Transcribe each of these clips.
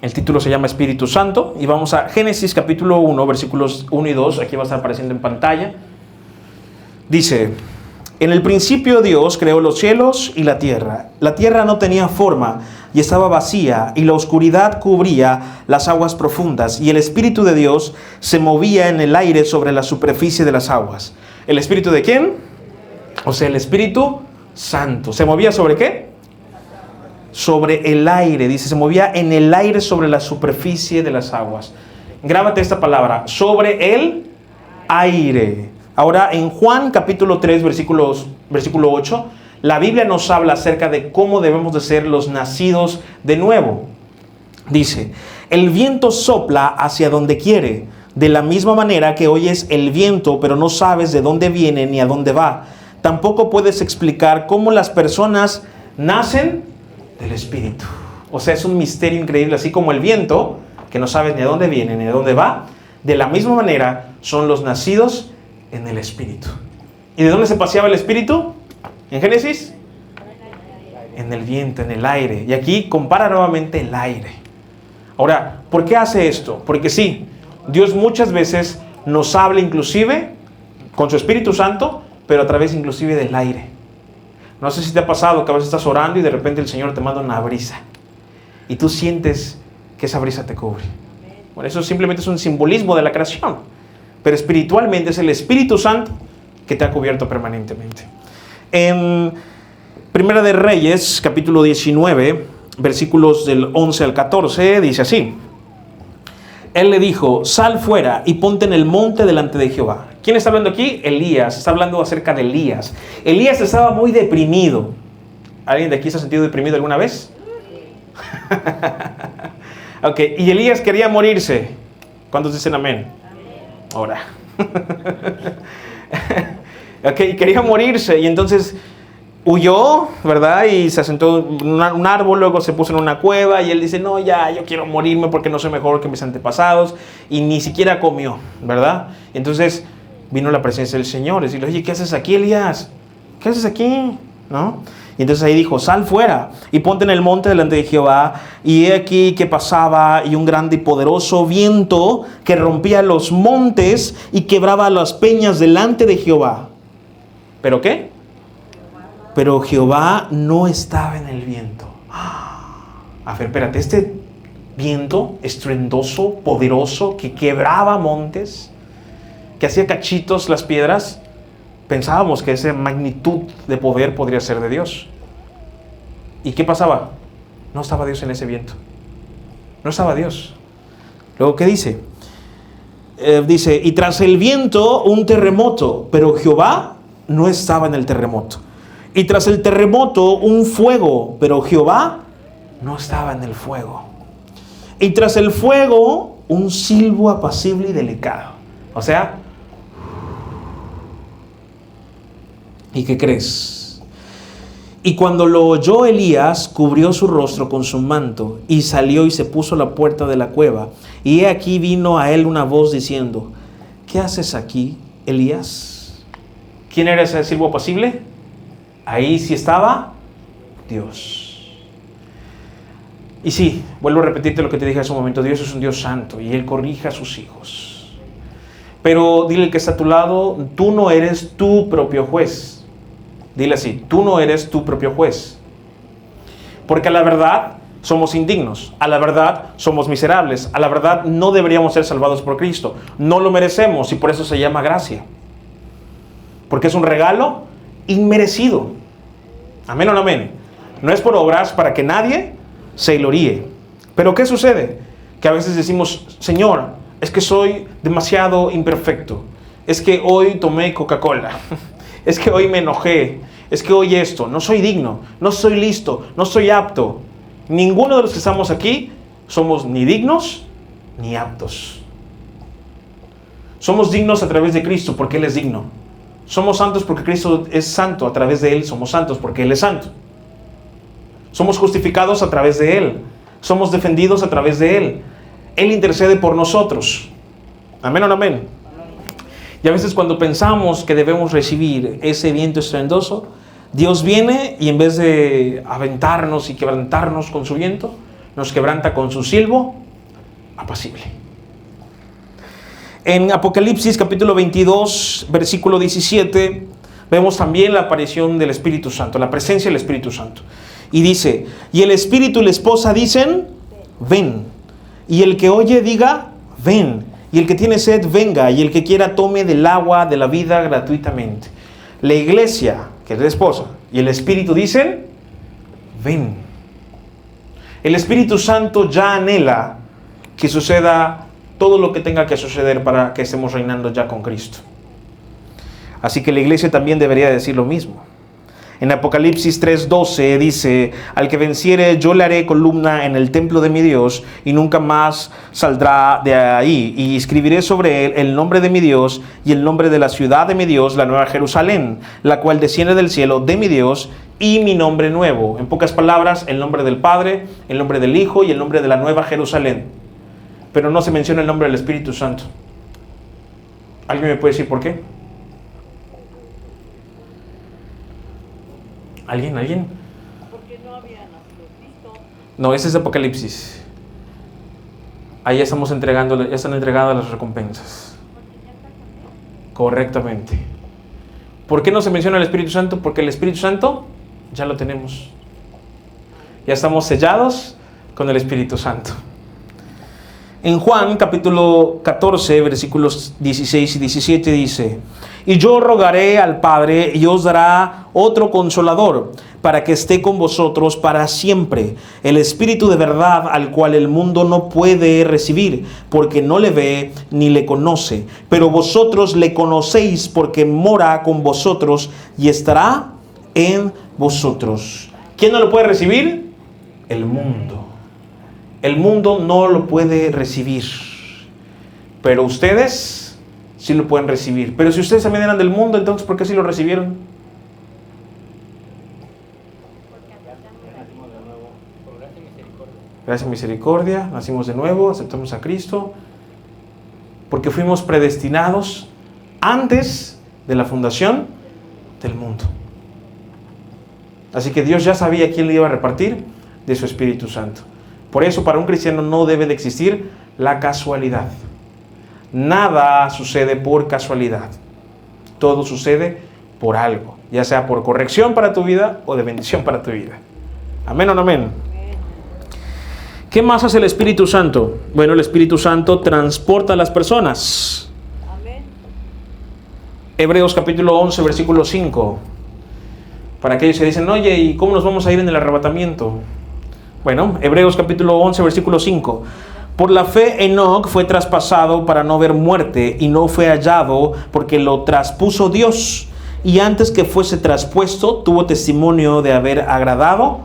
El título se llama Espíritu Santo y vamos a Génesis capítulo 1, versículos 1 y 2. Aquí va a estar apareciendo en pantalla. Dice: en el principio Dios creó los cielos y la tierra. La tierra no tenía forma y estaba vacía, y la oscuridad cubría las aguas profundas, y el Espíritu de Dios se movía en el aire sobre la superficie de las aguas. ¿El Espíritu de quién? O sea, el Espíritu Santo. ¿Se movía sobre qué? Sobre el aire. Dice, se movía en el aire sobre la superficie de las aguas. Grábate esta palabra: sobre el aire. Ahora, en Juan capítulo 3, versículo 8, la Biblia nos habla acerca de cómo debemos de ser los nacidos de nuevo. Dice: el viento sopla hacia donde quiere, de la misma manera que oyes el viento, pero no sabes de dónde viene ni a dónde va. Tampoco puedes explicar cómo las personas nacen del Espíritu. O sea, es un misterio increíble. Así como el viento, que no sabes ni a dónde viene ni a dónde va, de la misma manera son los nacidos en el Espíritu. ¿Y de dónde se paseaba el Espíritu? En Génesis, en el viento, en el aire. Y aquí compara nuevamente el aire. Ahora, ¿por qué hace esto? Porque sí, Dios muchas veces nos habla inclusive con su Espíritu Santo, pero a través inclusive del aire. No sé si te ha pasado que a veces estás orando y de repente el Señor te manda una brisa y tú sientes que esa brisa te cubre. Bueno, eso simplemente es un simbolismo de la creación, pero espiritualmente es el Espíritu Santo que te ha cubierto permanentemente. En Primera de Reyes, capítulo 19, versículos del 11 al 14, dice así: él le dijo: sal fuera y ponte en el monte delante de Jehová. ¿Quién está hablando aquí? Elías. Está hablando acerca de Elías. Elías estaba muy deprimido. ¿Alguien de aquí se ha sentido deprimido alguna vez? Ok, y Elías quería morirse. ¿Cuántos dicen amén? Ahora. Ok, quería morirse y entonces huyó, ¿verdad? Y se asentó en un árbol, luego se puso en una cueva y él dice: no, ya, yo quiero morirme porque no soy mejor que mis antepasados, y ni siquiera comió, ¿verdad? Entonces vino la presencia del Señor y decirle: oye, ¿qué haces aquí, Elías? ¿Qué haces aquí? ¿No? Y entonces ahí dijo: sal fuera y ponte en el monte delante de Jehová. Y he aquí que pasaba y un grande y poderoso viento que rompía los montes y quebraba las peñas delante de Jehová. ¿Pero qué? Pero Jehová no estaba en el viento. A ver, espérate, este viento estruendoso, poderoso, que quebraba montes, que hacía cachitos las piedras, pensábamos que esa magnitud de poder podría ser de Dios. ¿Y qué pasaba? No estaba Dios en ese viento. No estaba Dios. Luego, ¿qué dice? Dice: y tras el viento un terremoto, pero Jehová no estaba en el terremoto. Y tras el terremoto un fuego, pero Jehová no estaba en el fuego. Y tras el fuego un silbo apacible y delicado. O sea, ¿y qué crees? Y cuando lo oyó Elías, cubrió su rostro con su manto y salió y se puso a la puerta de la cueva. Y he aquí vino a él una voz diciendo: ¿qué haces aquí, Elías? ¿Quién era ese silbo apacible? Ahí sí estaba Dios. Y sí, vuelvo a repetirte lo que te dije hace un momento: Dios es un Dios santo y Él corrige a sus hijos. Pero dile al que está a tu lado: tú no eres tu propio juez. Dile así: tú no eres tu propio juez. Porque a la verdad somos indignos, a la verdad somos miserables, a la verdad no deberíamos ser salvados por Cristo. No lo merecemos y por eso se llama gracia. Porque es un regalo inmerecido. Amén o no amén. No es por obras para que nadie se gloríe. Pero ¿qué sucede? Que a veces decimos: Señor, es que soy demasiado imperfecto. Es que hoy tomé Coca-Cola. Es que hoy me enojé. Es que hoy esto. No soy digno. No soy listo. No soy apto. Ninguno de los que estamos aquí somos ni dignos ni aptos. Somos dignos a través de Cristo porque Él es digno. Somos santos porque Cristo es santo. A través de Él somos santos porque Él es santo. Somos justificados a través de Él. Somos defendidos a través de Él. Él intercede por nosotros. Amén o no amén. Y a veces cuando pensamos que debemos recibir ese viento estruendoso, Dios viene y en vez de aventarnos y quebrantarnos con su viento, nos quebranta con su silbo apacible. En Apocalipsis capítulo 22, versículo 17, vemos también la aparición del Espíritu Santo, la presencia del Espíritu Santo. Y dice, y el Espíritu y la esposa dicen, ven. Y el que oye diga, ven. Y el que tiene sed, venga. Y el que quiera, tome del agua de la vida gratuitamente. La iglesia, que es la esposa, y el Espíritu dicen, ven. El Espíritu Santo ya anhela que suceda todo lo que tenga que suceder para que estemos reinando ya con Cristo. Así que la iglesia también debería decir lo mismo. En Apocalipsis 3:12 dice, al que venciere yo le haré columna en el templo de mi Dios y nunca más saldrá de ahí. Y escribiré sobre él el nombre de mi Dios y el nombre de la ciudad de mi Dios, la nueva Jerusalén, la cual desciende del cielo de mi Dios, y mi nombre nuevo. En pocas palabras, el nombre del Padre, el nombre del Hijo y el nombre de la nueva Jerusalén. Pero no se menciona el nombre del Espíritu Santo. ¿Alguien me puede decir por qué? ¿Alguien? Porque no había nacido Cristo. No, ese es Apocalipsis. Ahí ya están entregadas las recompensas. Correctamente. ¿Por qué no se menciona el Espíritu Santo? Porque el Espíritu Santo ya lo tenemos. Ya estamos sellados con el Espíritu Santo. En Juan capítulo 14, versículos 16 y 17 dice, y yo rogaré al Padre y os dará otro consolador para que esté con vosotros para siempre, el Espíritu de verdad al cual el mundo no puede recibir, porque no le ve ni le conoce, pero vosotros le conocéis porque mora con vosotros y estará en vosotros. ¿Quién no lo puede recibir? El mundo. El mundo no lo puede recibir, pero ustedes sí lo pueden recibir. Pero si ustedes también eran del mundo, entonces ¿por qué sí lo recibieron? Gracias a misericordia, nacimos de nuevo, aceptamos a Cristo, porque fuimos predestinados antes de la fundación del mundo. Así que Dios ya sabía quién le iba a repartir de su Espíritu Santo. Por eso, para un cristiano no debe de existir la casualidad. Nada sucede por casualidad. Todo sucede por algo, ya sea por corrección para tu vida o de bendición para tu vida. ¿Amén o no amén? ¿Qué más hace el Espíritu Santo? Bueno, el Espíritu Santo transporta a las personas. Amén. Hebreos capítulo 11, versículo 5. Para aquellos que dicen, oye, ¿y cómo nos vamos a ir en el arrebatamiento? Bueno, Hebreos capítulo 11, versículo 5. Por la fe Enoc fue traspasado para no ver muerte y no fue hallado porque lo traspuso Dios. Y antes que fuese traspuesto tuvo testimonio de haber agradado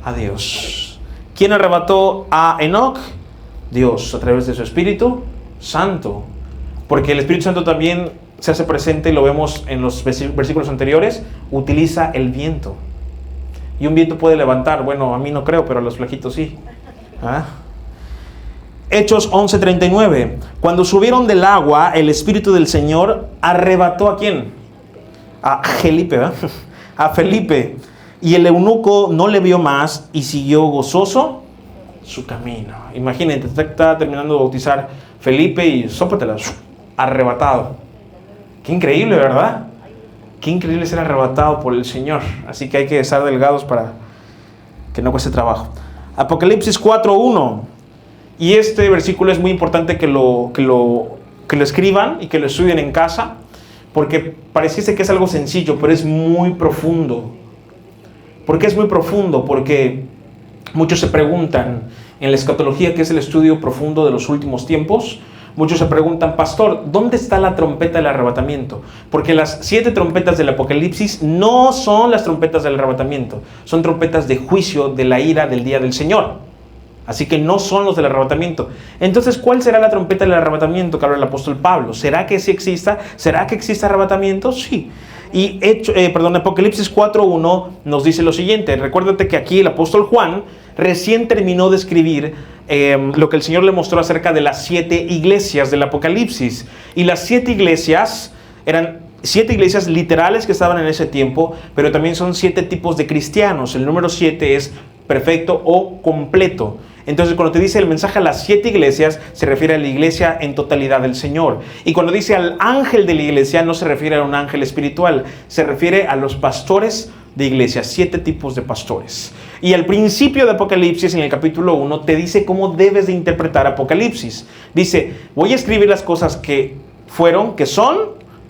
a Dios. ¿Quién arrebató a Enoc? Dios, a través de su Espíritu Santo. Porque el Espíritu Santo también se hace presente, y lo vemos en los versículos anteriores, utiliza el viento. Y un viento puede levantar, bueno, a mí no creo, pero a los flaquitos sí. ¿Ah? Hechos 11:39. Cuando subieron del agua, el Espíritu del Señor arrebató ¿a quién? A Felipe, ¿verdad? A Felipe. Y el eunuco no le vio más y siguió gozoso su camino. Imagínate, está terminando de bautizar Felipe y sópatela, arrebatado. Qué increíble, ¿verdad? Qué increíble ser arrebatado por el Señor. Así que hay que estar delgados para que no cueste trabajo. Apocalipsis 4:1. Y este versículo es muy importante que lo escriban y que lo estudien en casa, porque pareciese que es algo sencillo, pero es muy profundo. ¿Por qué es muy profundo? Porque muchos se preguntan, en la escatología, que es el estudio profundo de los últimos tiempos, muchos se preguntan, pastor, ¿dónde está la trompeta del arrebatamiento? Porque las 7 trompetas del Apocalipsis no son las trompetas del arrebatamiento, son trompetas de juicio, de la ira del día del Señor. Así que no son los del arrebatamiento. Entonces, ¿cuál será la trompeta del arrebatamiento que habla el apóstol Pablo? ¿Será que sí exista? ¿Será que existe arrebatamiento? Sí. Y Apocalipsis 4:1 nos dice lo siguiente. Recuérdate que aquí el apóstol Juan recién terminó de escribir lo que el Señor le mostró acerca de las 7 iglesias del Apocalipsis. Y las 7 iglesias eran 7 iglesias literales que estaban en ese tiempo, pero también son 7 tipos de cristianos. El número 7 es perfecto o completo. Entonces, cuando te dice el mensaje a las 7 iglesias, se refiere a la iglesia en totalidad del Señor. Y cuando dice al ángel de la iglesia, no se refiere a un ángel espiritual, se refiere a los pastores de iglesia, 7 tipos de pastores. Y al principio de Apocalipsis, en el capítulo 1, te dice cómo debes de interpretar Apocalipsis. Dice, voy a escribir las cosas que fueron, que son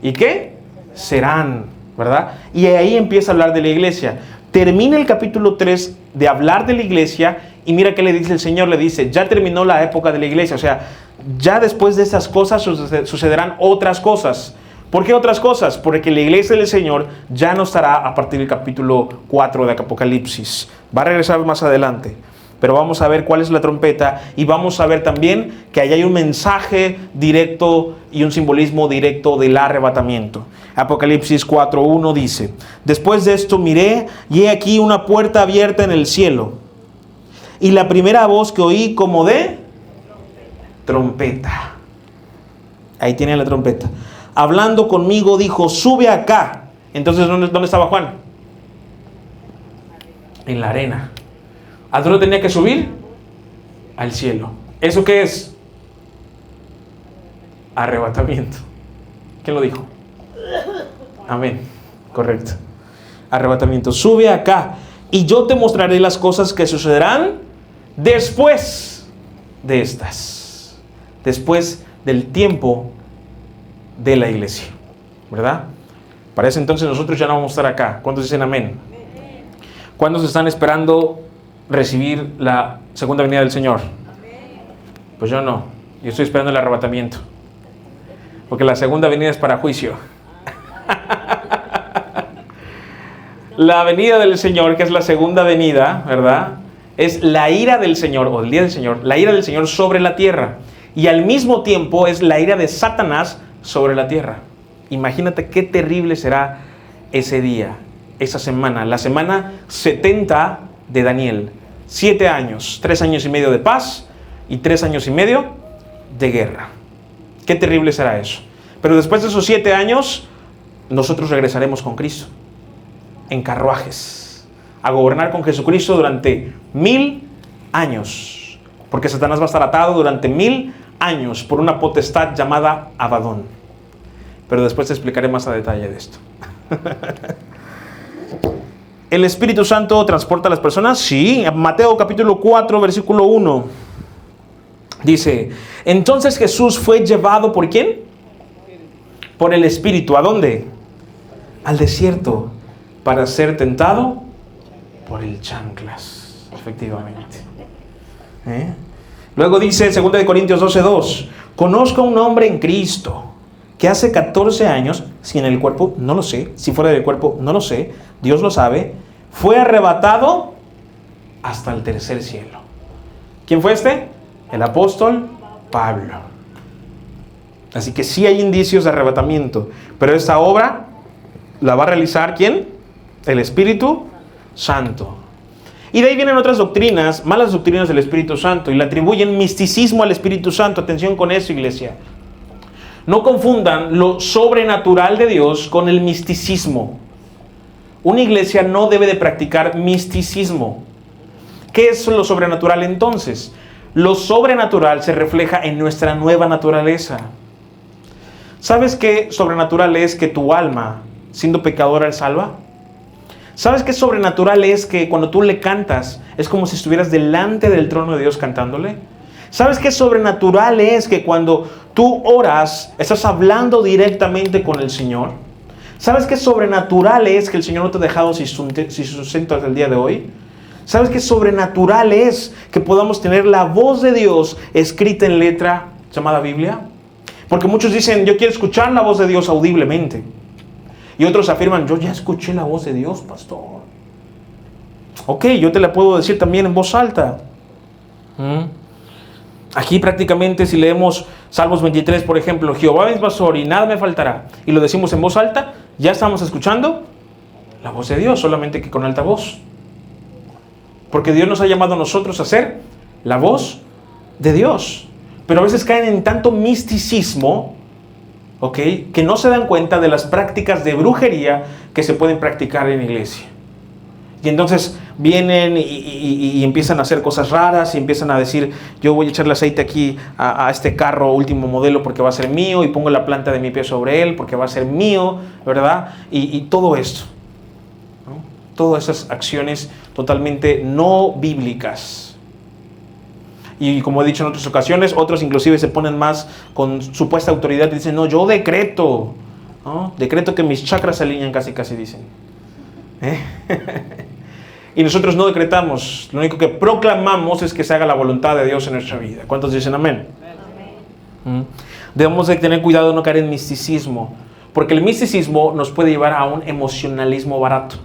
y que serán, ¿verdad? Y ahí empieza a hablar de la iglesia. Termina el capítulo 3 de hablar de la iglesia y mira qué le dice el Señor, le dice, ya terminó la época de la iglesia, o sea, ya después de esas cosas sucederán otras cosas. ¿Por qué otras cosas? Porque la iglesia del Señor ya no estará a partir del capítulo 4 de Apocalipsis. Va a regresar más adelante. Pero vamos a ver cuál es la trompeta y vamos a ver también que ahí hay un mensaje directo y un simbolismo directo del arrebatamiento. Apocalipsis 4:1 dice, después de esto miré y he aquí una puerta abierta en el cielo. Y la primera voz que oí como de trompeta. Ahí tiene la trompeta. Hablando conmigo dijo, sube acá. Entonces, ¿dónde estaba Juan? En la arena. ¿A dónde tenía que subir? Al cielo. ¿Eso qué es? Arrebatamiento. ¿Quién lo dijo? Amén. Correcto. Arrebatamiento. Sube acá y yo te mostraré las cosas que sucederán después de estas. Después del tiempo de la iglesia. ¿Verdad? Para ese entonces nosotros ya no vamos a estar acá. ¿Cuántos dicen amén? ¿Cuántos están esperando recibir la segunda venida del Señor? Pues yo no. Yo estoy esperando el arrebatamiento. Porque la segunda venida es para juicio. La venida del Señor, que es la segunda venida, ¿verdad? Es la ira del Señor, o el día del Señor, la ira del Señor sobre la tierra. Y al mismo tiempo es la ira de Satanás sobre la tierra. Imagínate qué terrible será ese día, esa semana, la semana 70 de Daniel. 7 años, 3 años y medio de paz y 3 años y medio de guerra. Qué terrible será eso. Pero después de esos 7 años, nosotros regresaremos con Cristo en carruajes a gobernar con Jesucristo durante 1000 años. Porque Satanás va a estar atado durante 1000 años por una potestad llamada Abadón. Pero después te explicaré más a detalle de esto. ¿El Espíritu Santo transporta a las personas? Sí. Mateo capítulo 4, versículo 1. Dice, entonces Jesús fue llevado ¿por quién? Por el Espíritu. ¿A dónde? Al desierto. Para ser tentado por el chanclas. Efectivamente. Luego dice 2 Corintios 12:2. Conozco a un hombre en Cristo que hace 14 años, si en el cuerpo, no lo sé, si fuera del cuerpo, no lo sé, Dios lo sabe, fue arrebatado hasta el tercer cielo. ¿Quién fue este? El apóstol Pablo. Así que sí hay indicios de arrebatamiento, pero esta obra la va a realizar ¿quién? El Espíritu Santo. Y de ahí vienen otras doctrinas, malas doctrinas del Espíritu Santo, y le atribuyen misticismo al Espíritu Santo. Atención con eso, iglesia. No confundan lo sobrenatural de Dios con el misticismo. Una iglesia no debe de practicar misticismo. ¿Qué es lo sobrenatural entonces? Lo sobrenatural se refleja en nuestra nueva naturaleza. ¿Sabes qué sobrenatural es que tu alma, siendo pecadora, es salva? ¿Sabes qué sobrenatural es que cuando tú le cantas, es como si estuvieras delante del trono de Dios cantándole? ¿Sabes qué sobrenatural es que cuando tú oras, estás hablando directamente con el Señor? ¿Sabes qué sobrenatural es que el Señor no te ha dejado sin sustento hasta el día de hoy? ¿Sabes qué sobrenatural es que podamos tener la voz de Dios escrita en letra llamada Biblia? Porque muchos dicen, yo quiero escuchar la voz de Dios audiblemente. Y otros afirman, yo ya escuché la voz de Dios, pastor. Ok, yo te la puedo decir también en voz alta. Aquí prácticamente si leemos Salmos 23, por ejemplo, Jehová es mi pastor y nada me faltará, y lo decimos en voz alta, ya estamos escuchando la voz de Dios, solamente que con alta voz. Porque Dios nos ha llamado a nosotros a ser la voz de Dios. Pero a veces caen en tanto misticismo, ¿ok?, que no se dan cuenta de las prácticas de brujería que se pueden practicar en la iglesia. Y entonces vienen y empiezan a hacer cosas raras y empiezan a decir, yo voy a echarle aceite aquí a este carro último modelo porque va a ser mío, y pongo la planta de mi pie sobre él porque va a ser mío, ¿verdad? Y todo esto, ¿no? Todas esas acciones totalmente no bíblicas. Y como he dicho en otras ocasiones, otros inclusive se ponen más con supuesta autoridad y dicen, no, yo decreto, ¿no? Decreto que mis chakras se alinean, casi dicen. Y nosotros no decretamos, lo único que proclamamos es que se haga la voluntad de Dios en nuestra vida. ¿Cuántos dicen amén? Amén. Debemos de tener cuidado de no caer en misticismo, porque el misticismo nos puede llevar a un emocionalismo barato.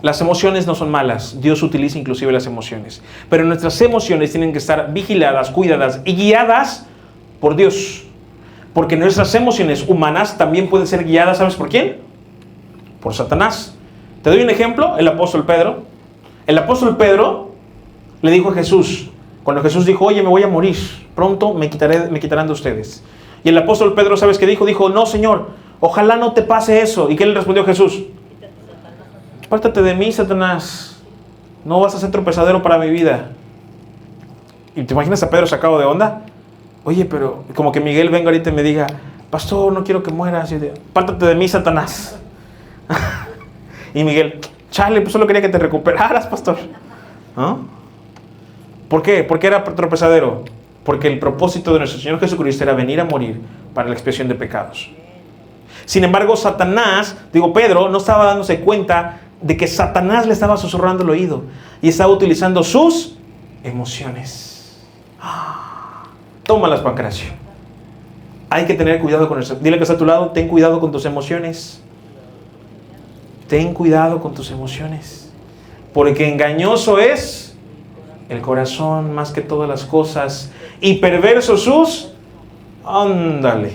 Las emociones no son malas, Dios utiliza inclusive las emociones, pero nuestras emociones tienen que estar vigiladas, cuidadas y guiadas por Dios, porque nuestras emociones humanas también pueden ser guiadas, ¿sabes por quién? Por Satanás. Te doy un ejemplo, el apóstol Pedro. El apóstol Pedro le dijo a Jesús, cuando Jesús dijo, oye, me voy a morir, pronto me quitarán de ustedes. Y el apóstol Pedro, ¿sabes qué dijo? Dijo, no, Señor, ojalá no te pase eso. ¿Y qué le respondió Jesús? Apártate de mí, Satanás. No vas a ser tropezadero para mi vida. ¿Y te imaginas a Pedro sacado de onda? Oye, pero como que Miguel venga ahorita y me diga, pastor, no quiero que mueras. Apártate de mí, Satanás. Y Miguel, chale, pues solo quería que te recuperaras, pastor. ¿Ah? ¿Por qué? ¿Por qué era tropezadero? Porque el propósito de nuestro Señor Jesucristo era venir a morir para la expiación de pecados. Sin embargo, Pedro no estaba dándose cuenta de que Satanás le estaba susurrando el oído y estaba utilizando sus emociones. Tómalas, Pancracio. Hay que tener cuidado con eso. Dile que está a tu lado, ten cuidado con tus emociones. Ten cuidado con tus emociones. Porque engañoso es el corazón más que todas las cosas. Y perverso sus... Ándale.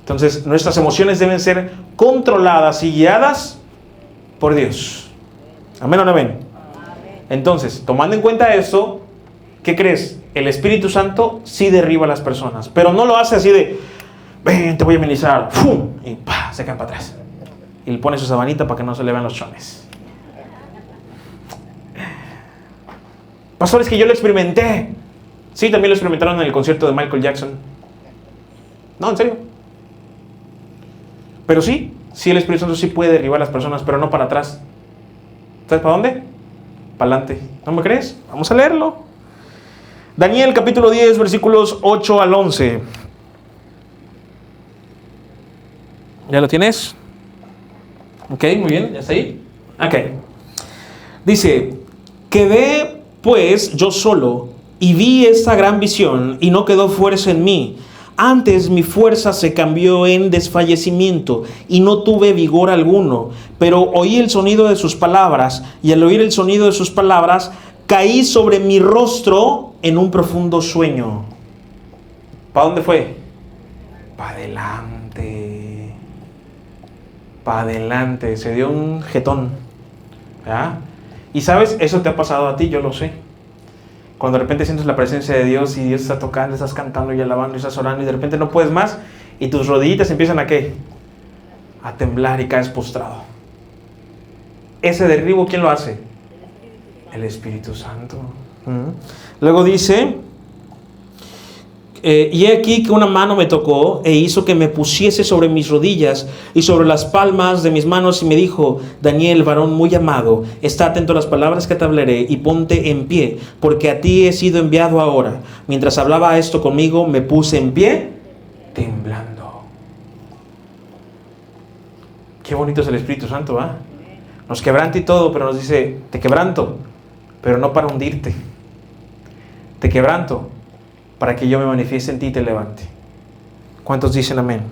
Entonces, nuestras emociones deben ser controladas y guiadas por Dios. ¿Amén o no amén? Entonces, tomando en cuenta esto, ¿qué crees? El Espíritu Santo sí derriba a las personas, pero no lo hace así de, ven, te voy a ministrar, ¡fum! Y ¡pah! Se caen para atrás. Y le pone su sabanita para que no se le vean los chones. Pastores, que yo lo experimenté. Sí, también lo experimentaron en el concierto de Michael Jackson. No, en serio. Pero sí, el Espíritu Santo sí puede derribar a las personas, pero no para atrás. ¿Sabes para dónde? Para adelante. ¿No me crees? Vamos a leerlo. Daniel capítulo 10, versículos 8 al 11. ¿Ya lo tienes? Ok, muy bien, ¿ya está ahí? Ok. Dice, quedé pues yo solo y vi esta gran visión y no quedó fuerza en mí. Antes mi fuerza se cambió en desfallecimiento y no tuve vigor alguno, pero oí el sonido de sus palabras y al oír el sonido de sus palabras caí sobre mi rostro en un profundo sueño. ¿Para dónde fue? Para adelante. Para adelante. Se dio un jetón. ¿Ya? Y sabes, eso te ha pasado a ti, yo lo sé. Cuando de repente sientes la presencia de Dios y Dios está tocando, estás cantando y alabando y estás orando y de repente no puedes más y tus rodillitas empiezan a ¿qué? A temblar y caes postrado. Ese derribo, ¿quién lo hace? El Espíritu Santo. Luego dice, y he aquí que una mano me tocó e hizo que me pusiese sobre mis rodillas y sobre las palmas de mis manos y me dijo, Daniel, varón muy amado, está atento a las palabras que te hablaré y ponte en pie, porque a ti he sido enviado ahora. Mientras hablaba esto conmigo, me puse en pie, temblando. Qué bonito es el Espíritu Santo, ¿ah? Nos quebranta y todo, pero nos dice, te quebranto, pero no para hundirte. Te quebranto para que yo me manifieste en ti y te levante. ¿Cuántos dicen amén?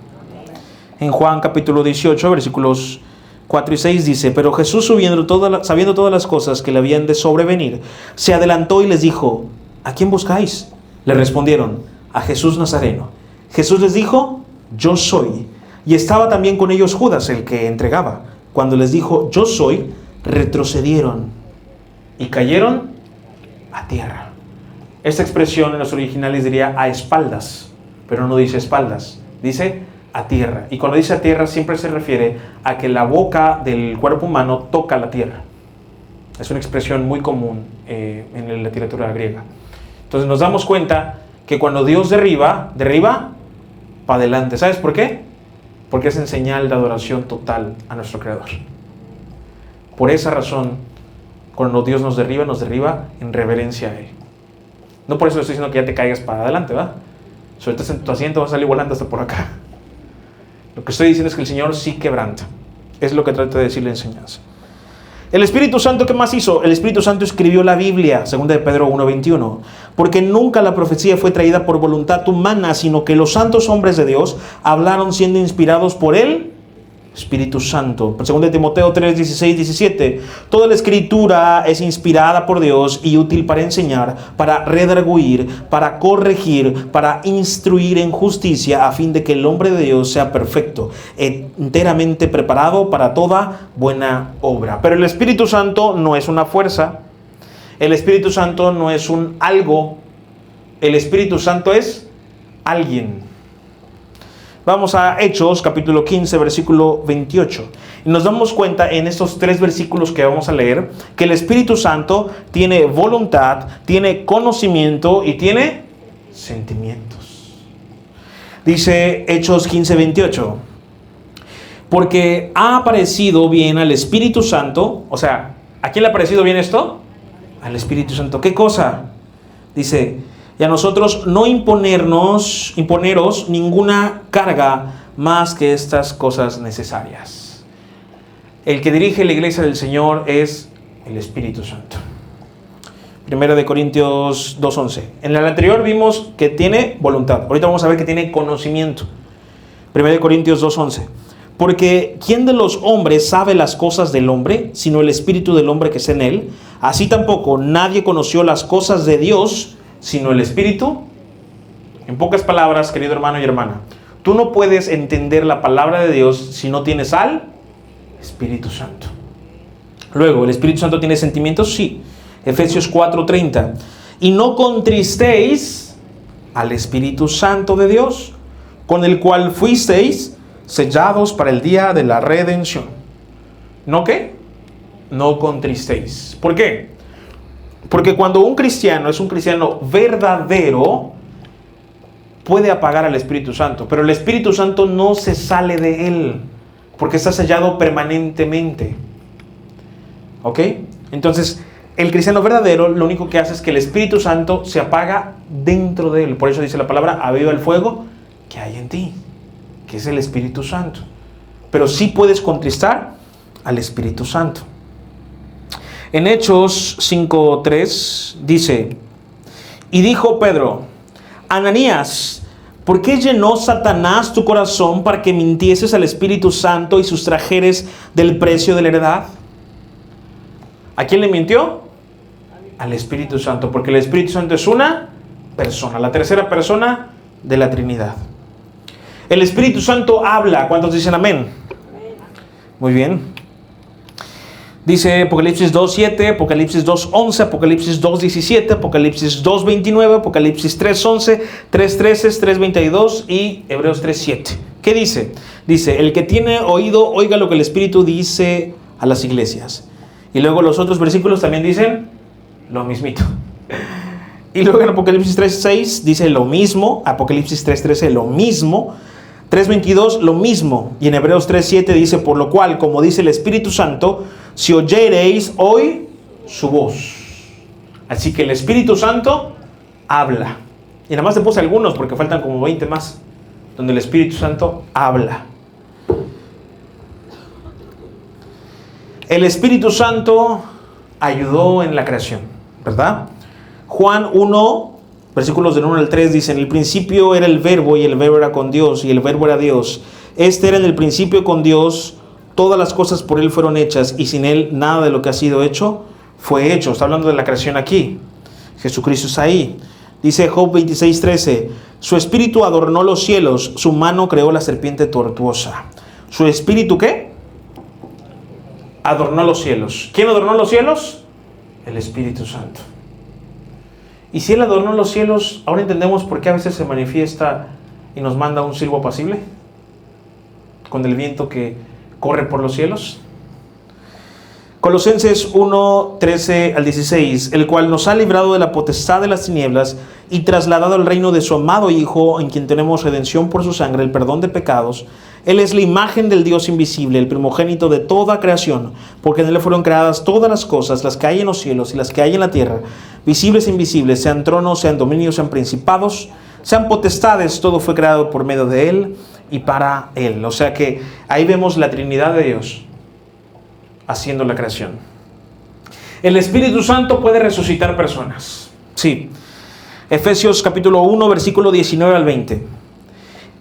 En Juan capítulo 18, versículos 4 y 6 dice, pero Jesús sabiendo todas las cosas que le habían de sobrevenir, se adelantó y les dijo, ¿a quién buscáis? Le respondieron, a Jesús Nazareno. Jesús les dijo, yo soy. Y estaba también con ellos Judas, el que entregaba. Cuando les dijo, yo soy, retrocedieron y cayeron a tierra. Esta expresión en los originales diría a espaldas, pero no dice espaldas, dice a tierra. Y cuando dice a tierra siempre se refiere a que la boca del cuerpo humano toca la tierra. Es una expresión muy común en la literatura griega. Entonces nos damos cuenta que cuando Dios derriba para adelante. ¿Sabes por qué? Porque es en señal de adoración total a nuestro Creador. Por esa razón, cuando Dios nos derriba en reverencia a Él. No por eso estoy diciendo que ya te caigas para adelante, ¿va? Si ahorita estás en tu asiento, vas a salir volando hasta por acá. Lo que estoy diciendo es que el Señor sí quebranta. Es lo que trata de decir la enseñanza. El Espíritu Santo, ¿qué más hizo? El Espíritu Santo escribió la Biblia, 2 de Pedro 1:21, porque nunca la profecía fue traída por voluntad humana, sino que los santos hombres de Dios hablaron siendo inspirados por el Espíritu Santo. 2 de Timoteo 3:16-17, toda la escritura es inspirada por Dios y útil para enseñar, para redarguir, para corregir, para instruir en justicia, a fin de que el hombre de Dios sea perfecto, enteramente preparado para toda buena obra. Pero el Espíritu Santo no es una fuerza, el Espíritu Santo no es un algo, el Espíritu Santo es alguien. Vamos a Hechos, capítulo 15, versículo 28. Y nos damos cuenta en estos 3 versículos que vamos a leer, que el Espíritu Santo tiene voluntad, tiene conocimiento y tiene sentimientos. Dice Hechos 15, 28. Porque ha aparecido bien al Espíritu Santo. O sea, ¿a quién le ha parecido bien esto? Al Espíritu Santo. ¿Qué cosa? Dice, y a nosotros no imponeros ninguna carga más que estas cosas necesarias. El que dirige la iglesia del Señor es el Espíritu Santo. 1 de Corintios 2:11. En el anterior vimos que tiene voluntad. Ahorita vamos a ver que tiene conocimiento. 1 de Corintios 2:11. Porque ¿quién de los hombres sabe las cosas del hombre, sino el espíritu del hombre que es en él? Así tampoco nadie conoció las cosas de Dios, sino el Espíritu. En pocas palabras, querido hermano y hermana, tú no puedes entender la palabra de Dios si no tienes al Espíritu Santo. Luego, ¿el Espíritu Santo tiene sentimientos? Sí. Efesios 4:30. Y no contristéis al Espíritu Santo de Dios, con el cual fuisteis sellados para el día de la redención. ¿No qué? No contristéis. ¿Por qué? Porque cuando un cristiano es un cristiano verdadero, puede apagar al Espíritu Santo, pero el Espíritu Santo no se sale de él, porque está sellado permanentemente. ¿Ok? Entonces, el cristiano verdadero lo único que hace es que el Espíritu Santo se apaga dentro de él. Por eso dice la palabra, aviva el fuego que hay en ti, que es el Espíritu Santo. Pero sí puedes contristar al Espíritu Santo. En Hechos 5:3 dice, y dijo Pedro, Ananías, ¿por qué llenó Satanás tu corazón para que mintieses al Espíritu Santo y sustrajeres del precio de la heredad? ¿A quién le mintió? Al Espíritu Santo, porque el Espíritu Santo es una persona, la tercera persona de la Trinidad. El Espíritu Santo habla. ¿Cuántos dicen amén? Muy bien. Dice Apocalipsis 2:7, Apocalipsis 2:11, Apocalipsis 2:17, Apocalipsis 2:29, Apocalipsis 3:11, 3:13, 3:22 y Hebreos 3:7. ¿Qué dice? Dice, el que tiene oído, oiga lo que el Espíritu dice a las iglesias. Y luego los otros versículos también dicen lo mismito. Y luego en Apocalipsis 3:6 dice lo mismo, Apocalipsis 3:13 lo mismo, 3:22 lo mismo. Y en Hebreos 3:7 dice, por lo cual, como dice el Espíritu Santo, si oyereis hoy su voz. Así que el Espíritu Santo habla. Y nada más te puse algunos porque faltan como 20 más, donde el Espíritu Santo habla. El Espíritu Santo ayudó en la creación, ¿verdad? Juan 1, versículos del 1 al 3 dice, en el principio era el verbo y el verbo era con Dios y el verbo era Dios. Este era en el principio con Dios, todas las cosas por él fueron hechas y sin él nada de lo que ha sido hecho fue hecho. Está hablando de la creación aquí. Jesucristo está ahí. Dice Job 26:13, su espíritu adornó los cielos, su mano creó la serpiente tortuosa. ¿Su espíritu qué? Adornó los cielos. ¿Quién adornó los cielos? El Espíritu Santo. Y si él adornó los cielos, ahora entendemos por qué a veces se manifiesta y nos manda un silbo apacible con el viento que corre por los cielos. Colosenses 1, 13 al 16, el cual nos ha librado de la potestad de las tinieblas y trasladado al reino de su amado Hijo, en quien tenemos redención por su sangre, el perdón de pecados. Él es la imagen del Dios invisible, el primogénito de toda creación, porque en él fueron creadas todas las cosas, las que hay en los cielos y las que hay en la tierra, visibles e invisibles, sean tronos, sean dominios, sean principados, sean potestades, todo fue creado por medio de él y para él. O sea que ahí vemos la Trinidad de Dios haciendo la creación. El Espíritu Santo puede resucitar personas. Sí. Efesios capítulo 1, versículo 19 al 20.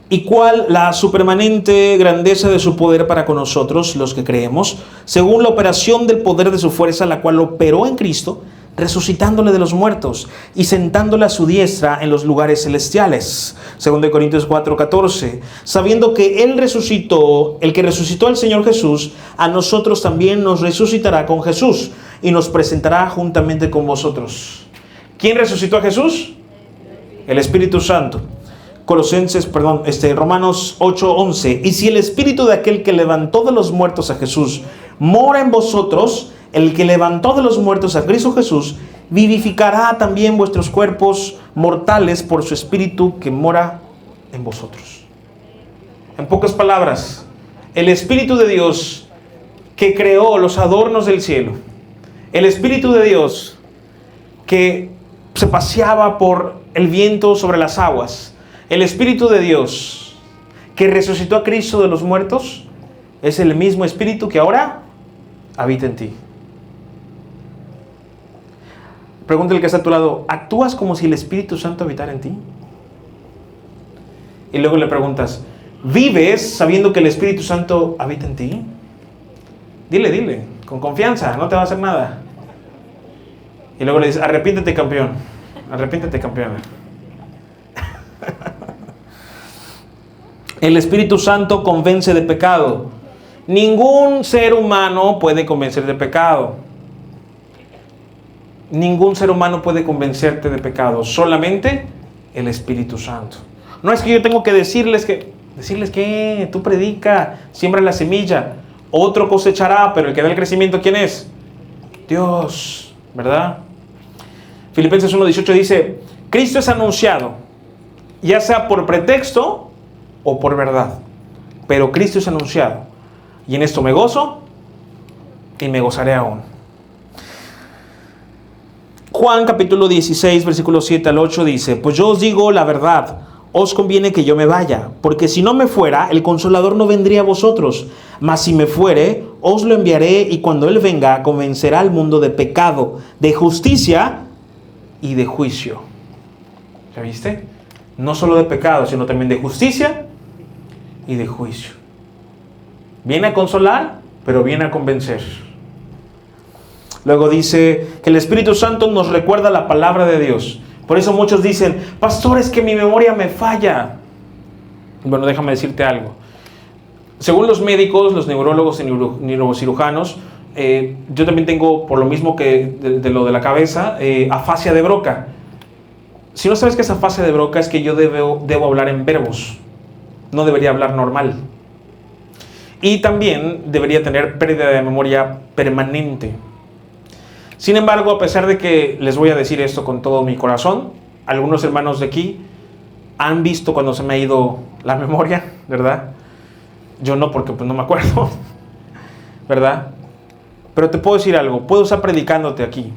Y cuál la supermanente grandeza de su poder para con nosotros, los que creemos, según la operación del poder de su fuerza, la cual operó en Cristo, resucitándole de los muertos y sentándole a su diestra en los lugares celestiales. 2 Corintios 4:14. Sabiendo que Él resucitó, el que resucitó al Señor Jesús, a nosotros también nos resucitará con Jesús y nos presentará juntamente con vosotros. ¿Quién resucitó a Jesús? El Espíritu Santo. Romanos 8:11. Y si el Espíritu de aquel que levantó de los muertos a Jesús mora en vosotros, el que levantó de los muertos a Cristo Jesús vivificará también vuestros cuerpos mortales por su Espíritu que mora en vosotros. En pocas palabras, el Espíritu de Dios que creó los adornos del cielo, el Espíritu de Dios que se paseaba por el viento sobre las aguas, el Espíritu de Dios que resucitó a Cristo de los muertos, es el mismo Espíritu que ahora habita en ti. Pregúntale al que está a tu lado, ¿actúas como si el Espíritu Santo habitara en ti? Y luego le preguntas, ¿vives sabiendo que el Espíritu Santo habita en ti? Dile, con confianza, no te va a hacer nada. Y luego le dices, arrepiéntete, campeón. Arrepiéntete, campeona. El Espíritu Santo convence de pecado. Ningún ser humano puede convencer de pecado. Ningún ser humano puede convencerte de pecado. Solamente el Espíritu Santo. No es que yo tengo que decirles que tú predica, siembra la semilla, otro cosechará, pero el que da el crecimiento, ¿quién es? Dios, ¿verdad? Filipenses 1:18 dice, Cristo es anunciado, ya sea por pretexto o por verdad, pero Cristo es anunciado, y en esto me gozo y me gozaré aún. Juan capítulo 16, versículos 7 al 8 dice, pues yo os digo la verdad, os conviene que yo me vaya, porque si no me fuera, el Consolador no vendría a vosotros, mas si me fuere, os lo enviaré, y cuando Él venga, convencerá al mundo de pecado, de justicia y de juicio. ¿Ya viste? No solo de pecado, sino también de justicia y de juicio. Viene a consolar, pero viene a convencer. Luego dice que el Espíritu Santo nos recuerda la palabra de Dios. Por eso muchos dicen, pastor, es que mi memoria me falla. Bueno, déjame decirte algo. Según los médicos, los neurólogos y neurocirujanos, yo también tengo, por lo mismo que de lo de la cabeza, afasia de Broca. Si no sabes qué es afasia de Broca, es que yo debo hablar en verbos. No debería hablar normal. Y también debería tener pérdida de memoria permanente. Sin embargo, a pesar de que les voy a decir esto con todo mi corazón, algunos hermanos de aquí han visto cuando se me ha ido la memoria, ¿verdad? Yo no, porque pues no me acuerdo, ¿verdad? Pero te puedo decir algo, puedo estar predicándote aquí,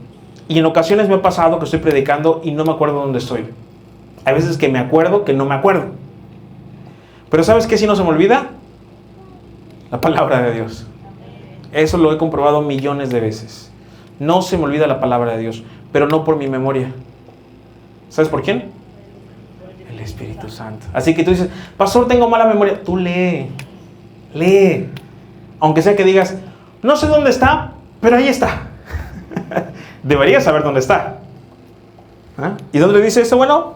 y en ocasiones me ha pasado que estoy predicando y no me acuerdo dónde estoy. Hay veces que me acuerdo que no me acuerdo. Pero ¿sabes qué si no se me olvida? La palabra de Dios. Eso lo he comprobado millones de veces. No se me olvida la palabra de Dios, pero no por mi memoria. ¿Sabes por quién? El Espíritu Santo. Así que tú dices, pastor, tengo mala memoria. Tú lee. Aunque sea que digas, no sé dónde está, pero ahí está. Deberías saber dónde está. ¿Y dónde le dice esto? Bueno,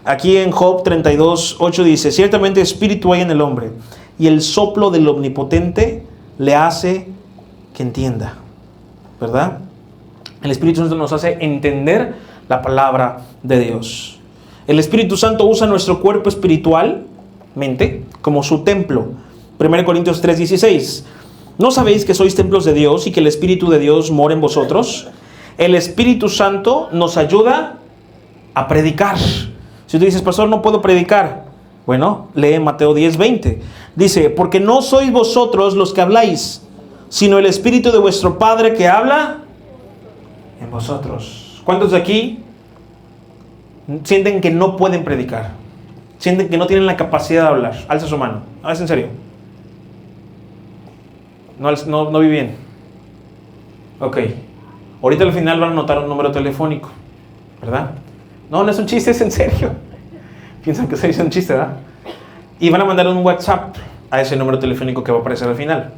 aquí en Job 32:8 dice, ciertamente espíritu hay en el hombre, y el soplo del Omnipotente le hace que entienda. ¿Verdad? El Espíritu Santo nos hace entender la palabra de Dios. El Espíritu Santo usa nuestro cuerpo espiritualmente como su templo. 1 Corintios 3:16. ¿No sabéis que sois templos de Dios y que el Espíritu de Dios mora en vosotros? El Espíritu Santo nos ayuda a predicar. Si tú dices, pastor, no puedo predicar. Bueno, lee Mateo 10:20. Dice, porque no sois vosotros los que habláis, sino el Espíritu de vuestro Padre que habla en vosotros. ¿Cuántos de aquí sienten que no pueden predicar? Sienten que no tienen la capacidad de hablar. Alza su mano. ¿Es en serio? No vi bien. Ok. Ahorita al final van a anotar un número telefónico, ¿verdad? No es un chiste, es en serio. Piensan que se dice un chiste, ¿verdad? Y van a mandar un WhatsApp a ese número telefónico que va a aparecer al final.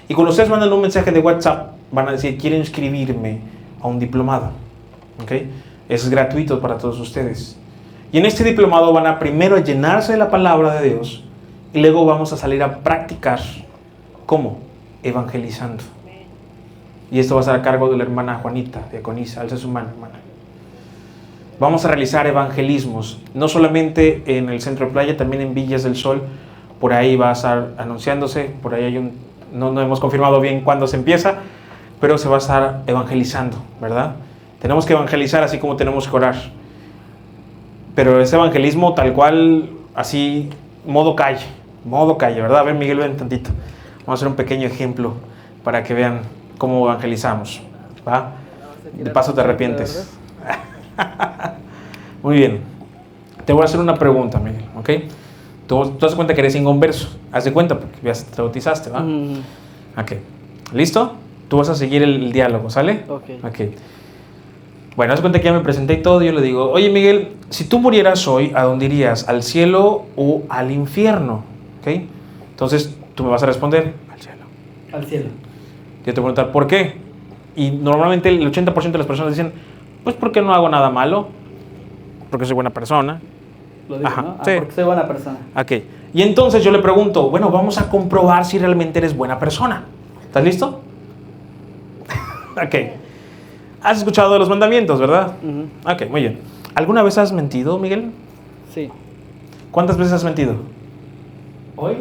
Y cuando ustedes mandan un mensaje de WhatsApp, van a decir, quiero inscribirme a un diplomado. ¿Ok? Es gratuito para todos ustedes. Y en este diplomado van a primero llenarse de la palabra de Dios y luego vamos a salir a practicar. ¿Cómo? Evangelizando. Y esto va a ser a cargo de la hermana Juanita, diaconisa. Alza su mano, hermana. Vamos a realizar evangelismos, no solamente en el centro de playa, también en Villas del Sol. Por ahí va a estar anunciándose, por ahí hay no hemos confirmado bien cuándo se empieza, pero se va a estar evangelizando, ¿verdad? Tenemos que evangelizar así como tenemos que orar. Pero ese evangelismo tal cual, así, modo calle, ¿verdad? A ver, Miguel, ven tantito. Vamos a hacer un pequeño ejemplo para que vean cómo evangelizamos, ¿va? De paso te arrepientes. Muy bien. Te voy a hacer una pregunta, Miguel, ¿ok? Tú das cuenta que eres inconverso. Haz de cuenta porque ya te bautizaste, ¿va? Ok. ¿Listo? Tú vas a seguir el diálogo, ¿sale? Ok. Bueno, haz de cuenta que ya me presenté y todo. Yo le digo, oye, Miguel, si tú murieras hoy, ¿a dónde irías? ¿Al cielo o al infierno? ¿Ok? Entonces, tú me vas a responder, al cielo. Al cielo. Yo te voy a preguntar, ¿por qué? Y normalmente el 80% de las personas dicen, pues porque no hago nada malo, porque soy buena persona. Lo digo, Ajá, ¿no? sí. Porque soy buena persona. Ok. Y entonces yo le pregunto, bueno, vamos a comprobar si realmente eres buena persona. ¿Estás listo? Ok. Has escuchado de los mandamientos, ¿verdad? Ok, muy bien. ¿Alguna vez has mentido, Miguel? Sí. ¿Cuántas veces has mentido? ¿Hoy?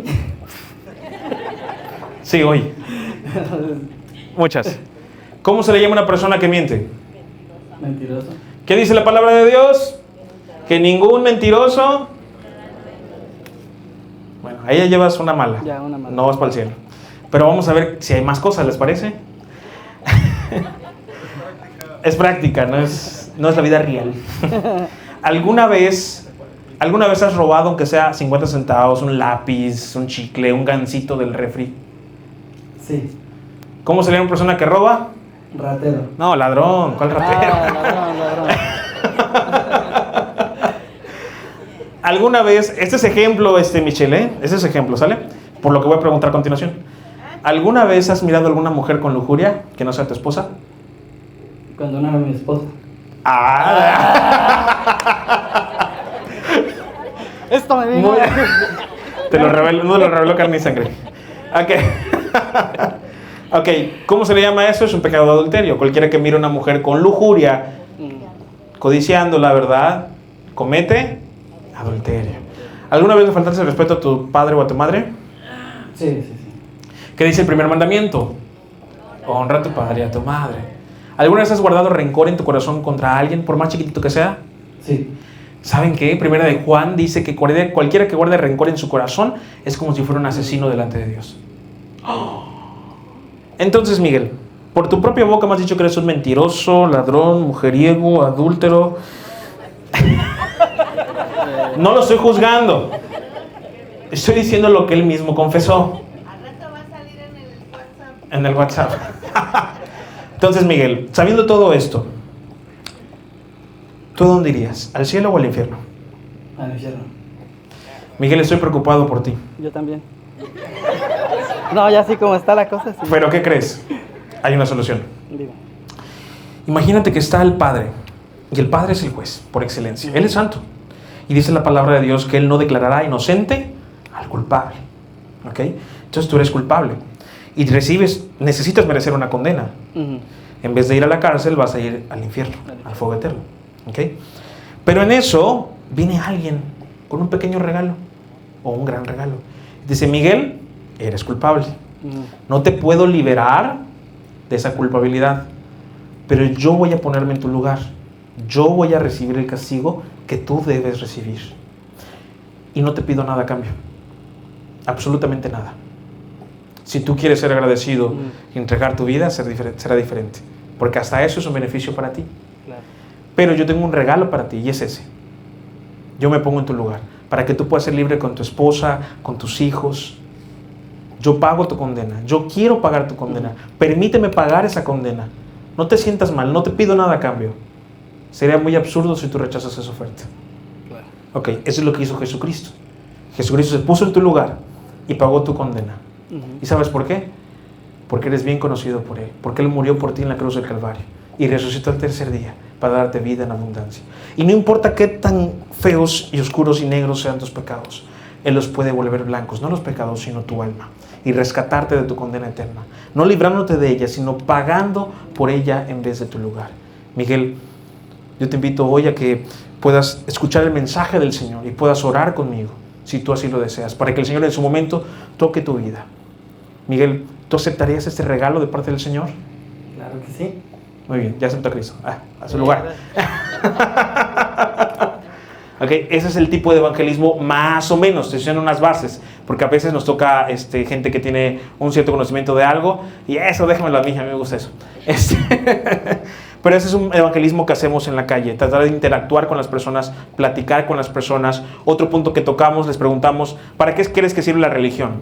Sí, hoy. Muchas. ¿Cómo se le llama a una persona que miente? Mentiroso. ¿Qué dice la palabra de Dios? Que ningún mentiroso... Bueno, ahí ya llevas una mala. Ya, una mala. No vas para el cielo. Pero vamos a ver si hay más cosas, ¿les parece? Es práctica, no es la vida real. ¿Alguna vez has robado, aunque sea 50 centavos, un lápiz, un chicle, un gansito del refri? Sí. ¿Cómo se le llama a una persona que roba? Ratero. No, ladrón. ¿Cuál ratero? Ladrón. ¿Alguna vez, este es ejemplo, Michelle, este es ejemplo, ¿sale? Por lo que voy a preguntar a continuación. ¿Alguna vez has mirado a alguna mujer con lujuria que no sea tu esposa? Cuando no era mi esposa. Esto me vino. Te lo reveló, no lo reveló carne y sangre. Ok. Ok, ¿cómo se le llama eso? Es un pecado de adulterio. Cualquiera que mire a una mujer con lujuria, codiciando la verdad, comete adulterio. ¿Alguna vez le faltaste el respeto a tu padre o a tu madre? Sí. ¿Qué dice el primer mandamiento? Honra a tu padre y a tu madre. ¿Alguna vez has guardado rencor en tu corazón contra alguien, por más chiquitito que sea? Sí. ¿Saben qué? Primera de Juan dice que cualquiera que guarde rencor en su corazón es como si fuera un asesino delante de Dios. Entonces, Miguel, por tu propia boca me has dicho que eres un mentiroso, ladrón, mujeriego, adúltero. No lo estoy juzgando. Estoy diciendo lo que él mismo confesó. Al rato va a salir en el WhatsApp. En el WhatsApp. Entonces, Miguel, sabiendo todo esto, ¿tú a dónde irías? ¿Al cielo o al infierno? Al infierno. Miguel, estoy preocupado por ti. Yo también. No, ya así como está la cosa, sí. ¿Pero qué crees? Hay una solución. Digo. Imagínate que está el Padre, y el Padre es el juez, por excelencia. Él es santo. Y dice la palabra de Dios que Él no declarará inocente al culpable. ¿Ok? Entonces tú eres culpable. Y necesitas merecer una condena. En vez de ir a la cárcel, vas a ir al infierno, al fuego eterno. ¿Ok? Pero en eso viene alguien con un pequeño regalo, o un gran regalo. Dice, Miguel, eres culpable. No te puedo liberar de esa culpabilidad, pero yo voy a ponerme en tu lugar. Yo voy a recibir el castigo que tú debes recibir. Y no te pido nada a cambio. Absolutamente nada. Si tú quieres ser agradecido y entregar tu vida, será diferente. Porque hasta eso es un beneficio para ti. Claro. Pero yo tengo un regalo para ti y es ese. Yo me pongo en tu lugar para que tú puedas ser libre con tu esposa, con tus hijos. Yo pago tu condena. Yo quiero pagar tu condena. Permíteme pagar esa condena. No te sientas mal. No te pido nada a cambio. Sería muy absurdo si tú rechazas esa oferta. Claro. Ok, eso es lo que hizo Jesucristo. Jesucristo se puso en tu lugar y pagó tu condena. ¿Y sabes por qué? Porque eres bien conocido por Él. Porque Él murió por ti en la cruz del Calvario y resucitó al tercer día para darte vida en abundancia. Y no importa qué tan feos y oscuros y negros sean tus pecados, Él los puede volver blancos, no los pecados, sino tu alma, y rescatarte de tu condena eterna. No librándote de ella, sino pagando por ella en vez de tu lugar. Miguel, yo te invito hoy a que puedas escuchar el mensaje del Señor y puedas orar conmigo, si tú así lo deseas, para que el Señor en su momento toque tu vida. Miguel, ¿tú aceptarías este regalo de parte del Señor? Claro que sí. Muy bien, ya aceptó a Cristo. A su lugar. Ok, ese es el tipo de evangelismo más o menos, te diciendo unas bases, porque a veces nos toca gente que tiene un cierto conocimiento de algo, y eso déjamelo a mí me gusta eso. Pero ese es un evangelismo que hacemos en la calle, tratar de interactuar con las personas, platicar con las personas. Otro punto que tocamos, les preguntamos, ¿para qué crees que sirve la religión?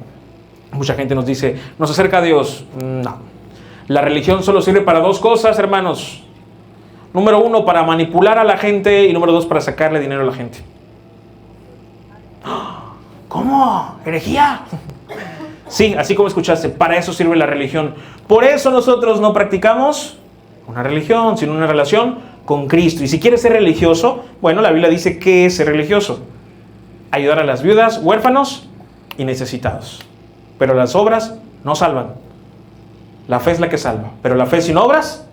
Mucha gente nos dice, ¿nos acerca a Dios? No. La religión solo sirve para dos cosas, hermanos. Número 1, para manipular a la gente, y número 2, para sacarle dinero a la gente. ¿Cómo? ¿Herejía? Sí, así como escuchaste, para eso sirve la religión. Por eso nosotros no practicamos una religión, sino una relación con Cristo. Y si quieres ser religioso, bueno, la Biblia dice ¿qué es ser religioso? Ayudar a las viudas, huérfanos y necesitados. Pero las obras no salvan. La fe es la que salva, pero la fe sin obras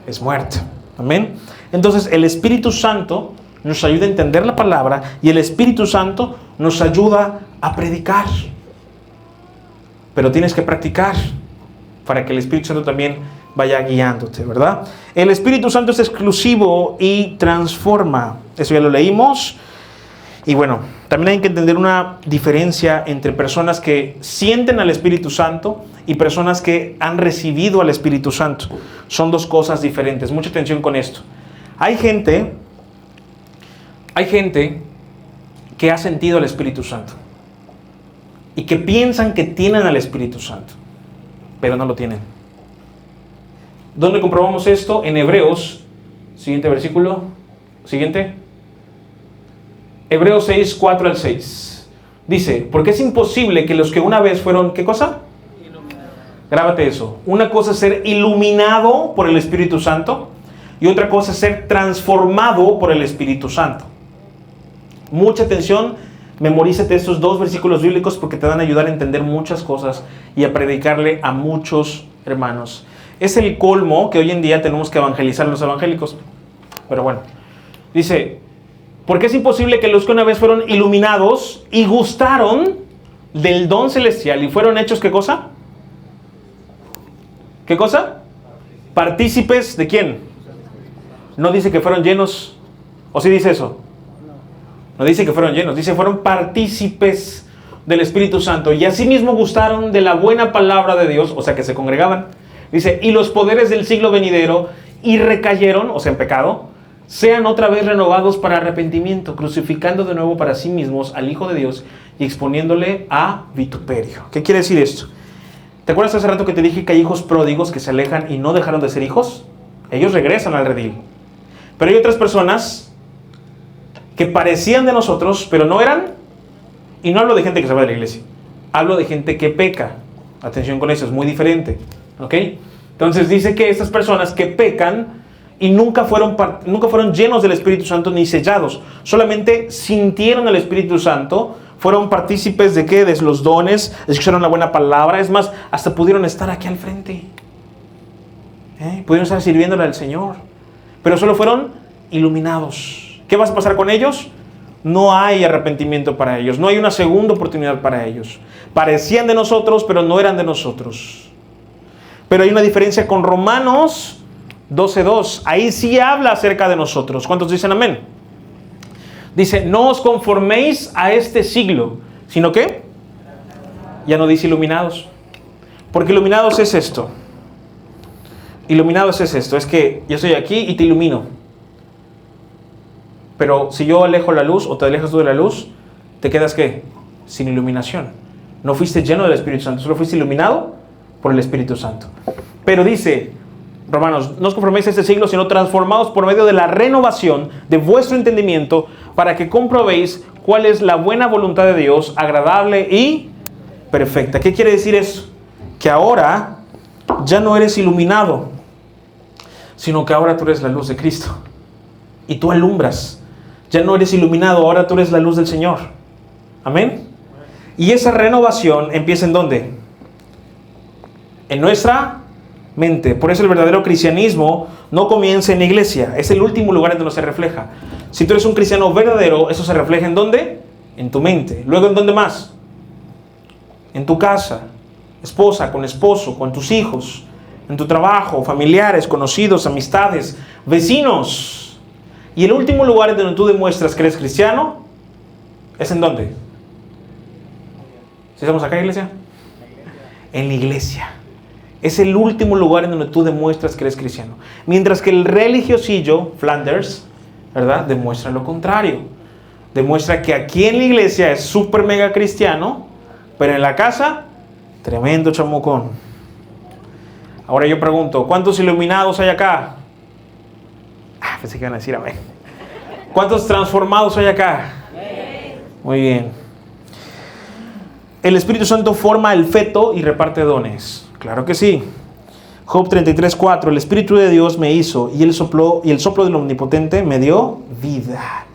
es muerte. Amén. Entonces el Espíritu Santo nos ayuda a entender la palabra y el Espíritu Santo nos ayuda a predicar. Pero tienes que practicar para que el Espíritu Santo también vaya guiándote, ¿verdad? El Espíritu Santo es exclusivo y transforma. Eso ya lo leímos. Y bueno, también hay que entender una diferencia entre personas que sienten al Espíritu Santo y personas que han recibido al Espíritu Santo. Son dos cosas diferentes. Mucha atención con esto. Hay gente que ha sentido al Espíritu Santo y que piensan que tienen al Espíritu Santo, pero no lo tienen. ¿Dónde comprobamos esto? En Hebreos, siguiente versículo, siguiente. Hebreos 6, 4 al 6. Dice, porque es imposible que los que una vez fueron, ¿qué cosa? Grábate eso. Una cosa es ser iluminado por el Espíritu Santo y otra cosa es ser transformado por el Espíritu Santo. Mucha atención, memorízate estos dos versículos bíblicos porque te van a ayudar a entender muchas cosas y a predicarle a muchos hermanos. Es el colmo que hoy en día tenemos que evangelizar a los evangélicos. Pero bueno, dice, porque es imposible que los que una vez fueron iluminados y gustaron del don celestial y fueron hechos, ¿qué cosa? ¿Qué cosa? Partícipes ¿de quién? No dice que fueron llenos. ¿O sí dice eso? No dice que fueron llenos, dice fueron partícipes del Espíritu Santo y asimismo gustaron de la buena palabra de Dios, o sea que se congregaban. Dice, y los poderes del siglo venidero y recayeron, o sea en pecado, sean otra vez renovados para arrepentimiento, crucificando de nuevo para sí mismos al Hijo de Dios y exponiéndole a vituperio. ¿Qué quiere decir esto? ¿Te acuerdas hace rato que te dije que hay hijos pródigos que se alejan y no dejaron de ser hijos? Ellos regresan al redil. Pero hay otras personas que parecían de nosotros, pero no eran. Y no hablo de gente que se va de la iglesia. Hablo de gente que peca. Atención con eso, es muy diferente. ¿Ok? Entonces dice que estas personas que pecan y nunca fueron llenos del Espíritu Santo ni sellados. Solamente sintieron el Espíritu Santo. Fueron partícipes de qué? De los dones. Escucharon la buena palabra. Es más, hasta pudieron estar aquí al frente. Pudieron estar sirviéndole al Señor. Pero solo fueron iluminados. ¿Qué va a pasar con ellos? no hay arrepentimiento para ellos, no hay una segunda oportunidad para ellos. Parecían de nosotros, pero no eran de nosotros. Pero hay una diferencia con Romanos 12:2. Ahí sí habla acerca de nosotros. ¿Cuántos dicen amén? Dice, no os conforméis a este siglo, sino que ya no dice iluminados. Porque iluminados es esto. Iluminados es esto. Es que yo estoy aquí y te ilumino. Pero si yo alejo la luz o te alejas tú de la luz, te quedas ¿qué? Sin iluminación. No fuiste lleno del Espíritu Santo, solo fuiste iluminado por el Espíritu Santo. Pero dice Romanos, no os conforméis a este siglo, sino transformados por medio de la renovación de vuestro entendimiento, para que comprobéis cuál es la buena voluntad de Dios, agradable y perfecta. ¿Qué quiere decir eso? Que ahora ya no eres iluminado, sino que ahora tú eres la luz de Cristo. Y tú alumbras. Ya no eres iluminado, ahora tú eres la luz del Señor. Amén. Y esa renovación empieza ¿en dónde? En nuestra mente. Por eso el verdadero cristianismo no comienza en la iglesia. Es el último lugar en donde se refleja. Si tú eres un cristiano verdadero, eso se refleja ¿en dónde? En tu mente. Luego ¿en dónde más? En tu casa, esposa, con esposo, con tus hijos, en tu trabajo, familiares, conocidos, amistades, vecinos. Y el último lugar en donde tú demuestras que eres cristiano es ¿en dónde? ¿Sí estamos acá, iglesia? En la iglesia. Es el último lugar en donde tú demuestras que eres cristiano. Mientras que el religiosillo, Flanders, ¿verdad?, demuestra lo contrario. Demuestra que aquí en la iglesia es súper mega cristiano, pero en la casa, tremendo chamucón. Ahora yo pregunto, ¿cuántos iluminados hay acá? Pensé que iban a decir amén. ¿Cuántos transformados hay acá? Muy bien. El Espíritu Santo forma el feto y reparte dones. Claro que sí. Job 33:4. El Espíritu de Dios me hizo y el soplo del Omnipotente me dio vida.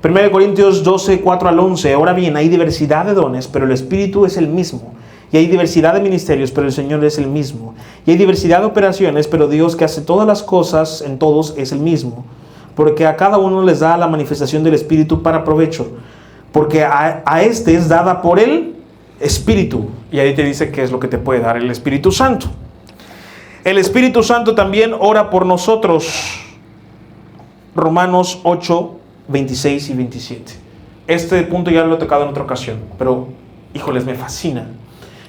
1 Corintios 12:4 al 11. Ahora bien, hay diversidad de dones, pero el Espíritu es el mismo. Y hay diversidad de ministerios, pero el Señor es el mismo. Y hay diversidad de operaciones, pero Dios, que hace todas las cosas en todos, es el mismo. Porque a cada uno les da la manifestación del Espíritu para provecho. Porque a este es dada por el Espíritu. Y ahí te dice qué es lo que te puede dar el Espíritu Santo. El Espíritu Santo también ora por nosotros. Romanos 8:26 y 27. Este punto ya lo he tocado en otra ocasión, pero, híjoles, me fascina.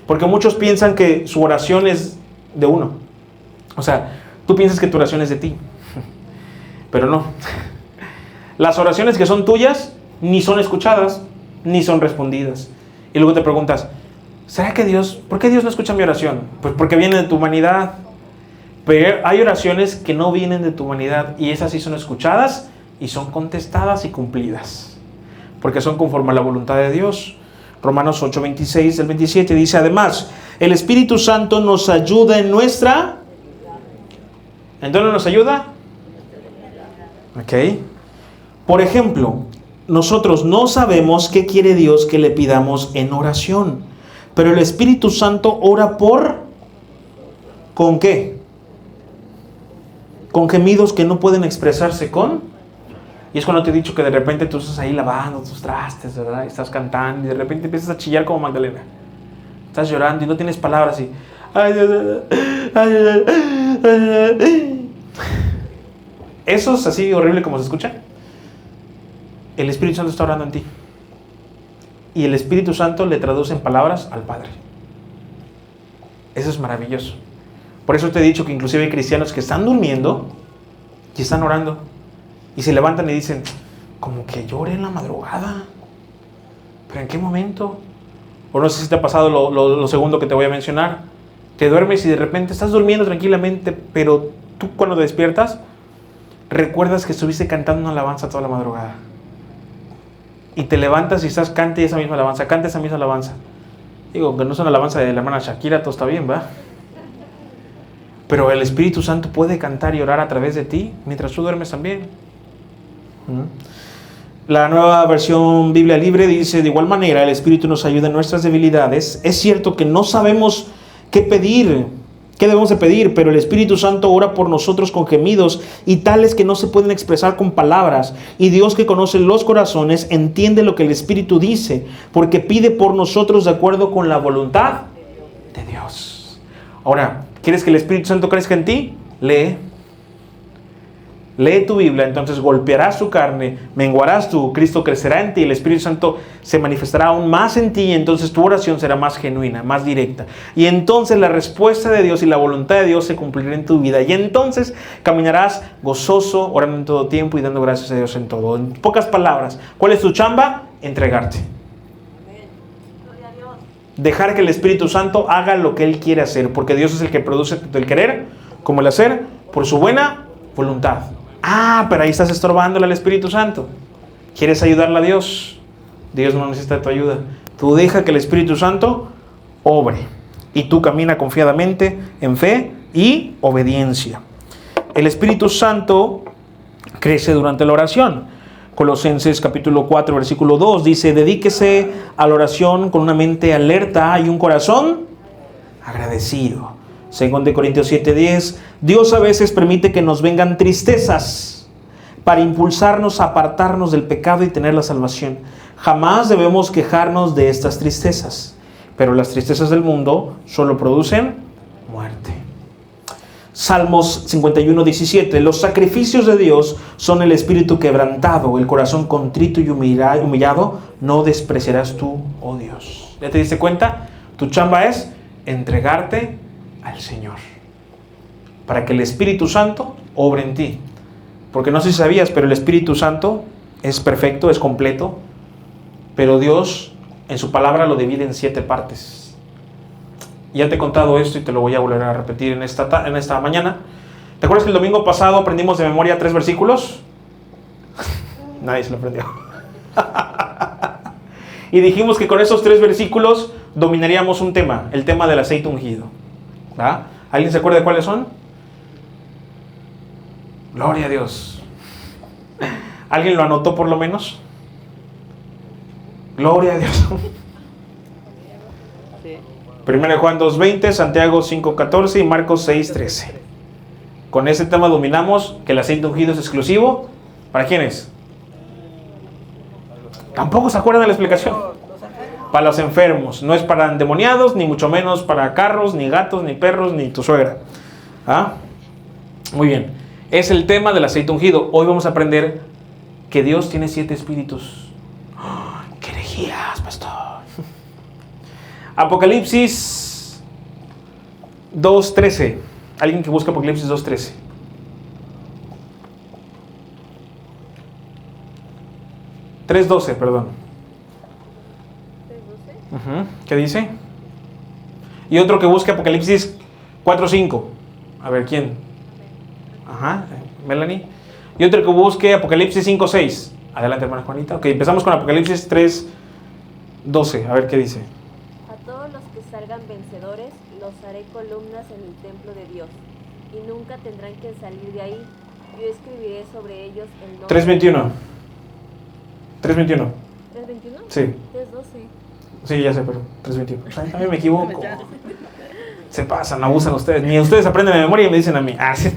Porque muchos piensan que su oración es de uno. O sea, tú piensas que tu oración es de ti. Pero no. Las oraciones que son tuyas ni son escuchadas, ni son respondidas. Y luego te preguntas, ¿será que por qué Dios no escucha mi oración? Pues porque viene de tu humanidad. Pero hay oraciones que no vienen de tu humanidad, y esas sí son escuchadas y son contestadas y cumplidas. Porque son conforme a la voluntad de Dios. Romanos 8:26 al 27 dice, además, el Espíritu Santo nos ayuda en nuestra... ¿En dónde nos ayuda? Ok. Por ejemplo, nosotros no sabemos qué quiere Dios que le pidamos en oración, pero el Espíritu Santo ora por... ¿Con qué? Con gemidos que no pueden expresarse con... Y es cuando te he dicho que de repente tú estás ahí lavando tus trastes, ¿verdad? Y estás cantando y de repente empiezas a chillar como Magdalena. Estás llorando y no tienes palabras y... Eso es así horrible como se escucha. El Espíritu Santo está orando en ti. Y el Espíritu Santo le traduce en palabras al Padre. Eso es maravilloso. Por eso te he dicho que inclusive hay cristianos que están durmiendo y están orando. Y se levantan y dicen, como que lloré en la madrugada. ¿Pero en qué momento? O no sé si te ha pasado lo segundo que te voy a mencionar. Te duermes y de repente estás durmiendo tranquilamente, pero tú cuando te despiertas, recuerdas que estuviste cantando una alabanza toda la madrugada. Y te levantas y estás cante esa misma alabanza, canta esa misma alabanza. Digo, que no es una alabanza de la hermana Shakira, todo está bien, ¿va? Pero el Espíritu Santo puede cantar y orar a través de ti mientras tú duermes también. La Nueva Versión Biblia Libre dice, de igual manera el Espíritu nos ayuda en nuestras debilidades. Es cierto que no sabemos qué pedir ¿Qué debemos de pedir? Pero el Espíritu Santo ora por nosotros con gemidos y tales que no se pueden expresar con palabras. Y Dios, que conoce los corazones, entiende lo que el Espíritu dice, porque pide por nosotros de acuerdo con la voluntad de Dios. Ahora, ¿quieres que el Espíritu Santo crezca en ti? Lee tu Biblia, entonces golpearás tu carne, menguarás tú, Cristo crecerá en ti, el Espíritu Santo se manifestará aún más en ti, y entonces tu oración será más genuina, más directa. Y entonces la respuesta de Dios y la voluntad de Dios se cumplirá en tu vida. Y entonces caminarás gozoso, orando en todo tiempo y dando gracias a Dios en todo. En pocas palabras, ¿cuál es tu chamba? Entregarte. Dejar que el Espíritu Santo haga lo que Él quiere hacer, porque Dios es el que produce tanto el querer como el hacer por su buena voluntad. Pero ahí estás estorbándole al Espíritu Santo. ¿Quieres ayudarle a Dios? Dios no necesita tu ayuda. Tú deja que el Espíritu Santo obre. Y tú camina confiadamente en fe y obediencia. El Espíritu Santo crece durante la oración. Colosenses capítulo 4, versículo 2 dice: dedíquese a la oración con una mente alerta y un corazón agradecido. Según de Corintios 7:10, Dios a veces permite que nos vengan tristezas para impulsarnos a apartarnos del pecado y tener la salvación. Jamás debemos quejarnos de estas tristezas, pero las tristezas del mundo solo producen muerte. Salmos 51:17, los sacrificios de Dios son el espíritu quebrantado, el corazón contrito y humillado no despreciarás tú, oh Dios. ¿Ya te diste cuenta? Tu chamba es entregarte al Señor, para que el Espíritu Santo obre en ti. Porque no sé si sabías, pero el Espíritu Santo es perfecto, es completo, pero Dios en su palabra lo divide en 7 partes. Ya te he contado esto y te lo voy a volver a repetir en esta mañana. ¿Te acuerdas que el domingo pasado aprendimos de memoria 3 versículos? Nadie se lo aprendió. Y dijimos que con esos 3 versículos dominaríamos un tema, el tema del aceite ungido. ¿Ah? ¿Alguien se acuerda de cuáles son? Gloria a Dios. ¿Alguien lo anotó por lo menos? Gloria a Dios. 1 Juan 2:20, Santiago 5:14 y Marcos 6:13. Con ese tema dominamos que el aceite ungido es exclusivo. ¿Para quiénes? Tampoco se acuerdan de la explicación. Para los enfermos. No es para endemoniados, ni mucho menos para carros, ni gatos, ni perros, ni tu suegra. Muy bien. Es el tema del aceite ungido. Hoy vamos a aprender que Dios tiene 7 espíritus. ¡Qué herejías, pastor! Apocalipsis 2:13. Alguien que busca Apocalipsis 2:13. $3.12, perdón. ¿Qué dice? Y otro que busque Apocalipsis 4:5. A ver, ¿quién? Melanie. Y otro que busque Apocalipsis 5:6. Adelante, hermana Juanita. Ok, empezamos con Apocalipsis 3:12. A ver qué dice. A todos los que salgan vencedores, los haré columnas en el templo de Dios, y nunca tendrán que salir de ahí. Yo escribiré sobre ellos el nombre. 3:21. 3:21. ¿3:21? Sí. 3:12. Sí, ya sé, pero 3:21. A mí me equivoco. Se pasan, abusan ustedes. Ni ustedes aprenden de memoria y me dicen a mí. Sí.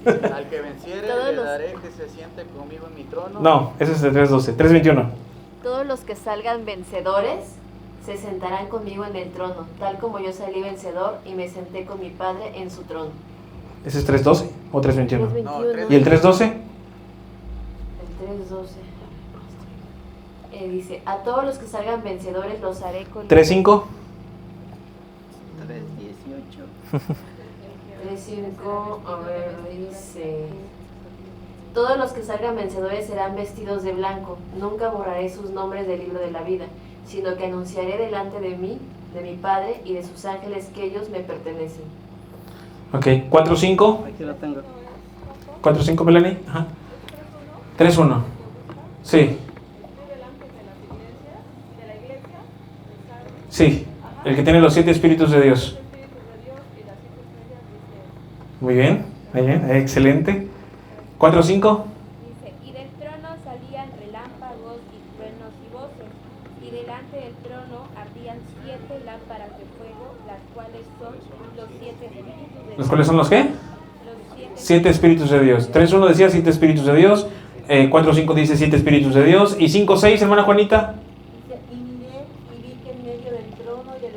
Al que venciere le daré que se siente conmigo en mi trono. No, ese es de 3:12. 3:21. Todos los que salgan vencedores se sentarán conmigo en el trono, tal como yo salí vencedor y me senté con mi Padre en su trono. ¿Ese es 3:12 o 3:21? 3:21. No, ¿Y el 3:12? El 3:12. Dice, a todos los que salgan vencedores los haré con... 3:5. 3:18. 3:5, a ver, dice... Todos los que salgan vencedores serán vestidos de blanco. Nunca borraré sus nombres del libro de la vida, sino que anunciaré delante de mí, de mi Padre y de sus ángeles que ellos me pertenecen. Ok, 4:5. Aquí lo tengo. 4:5, Melanie. 3:1. Sí. Sí, el que tiene los 7 espíritus de Dios. Muy bien, excelente. 4:5. Dice, y del trono salían relámpagos y truenos y voces, Y delante del trono ardían 7 lámparas de fuego, las cuales son los 7 espíritus de Dios. ¿Los cuáles son los qué? Los 7 espíritus de Dios. 3.1 decía 7 espíritus de Dios. 4.5 dice 7 espíritus de Dios. Y 5.6, hermana Juanita. Dice, y miré y vi que en medio del trono y de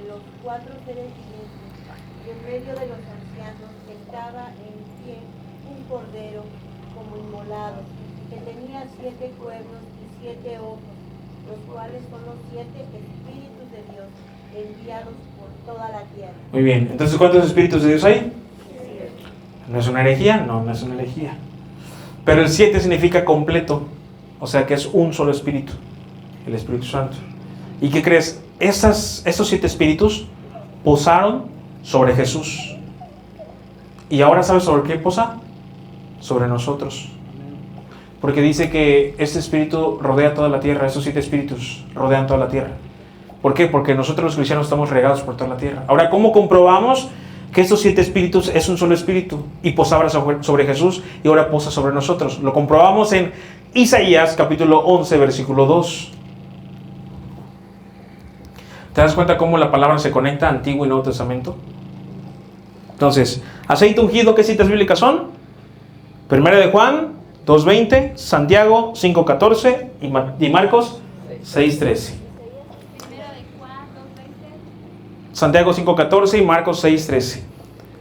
los 4 seres vivientes, y en medio de los ancianos, estaba en pie un cordero como inmolado, que tenía 7 cuernos y 7 ojos, los cuales son los 7 espíritus de Dios enviados por toda la tierra. Muy bien. Entonces, ¿cuántos espíritus de Dios hay? ¿No es una herejía? No, no es una herejía. Pero el 7 significa completo. O sea que es un solo espíritu. El Espíritu Santo. ¿Y qué crees? Estos 7 espíritus posaron sobre Jesús. ¿Y ahora sabes sobre qué posa? Sobre nosotros. Porque dice que este espíritu rodea toda la tierra. Esos 7 espíritus rodean toda la tierra. ¿Por qué? Porque nosotros los cristianos estamos regados por toda la tierra. Ahora, ¿cómo comprobamos que estos 7 espíritus es un solo espíritu? Y posaba sobre Jesús y ahora posa sobre nosotros. Lo comprobamos en Isaías capítulo 11, versículo 2. ¿Te das cuenta cómo la palabra se conecta a Antiguo y Nuevo Testamento? Entonces, aceite ungido, ¿qué citas bíblicas son? Primera de Juan 2.20, Santiago 5.14 y Marcos 6.13. Santiago 5.14 y Marcos 6.13.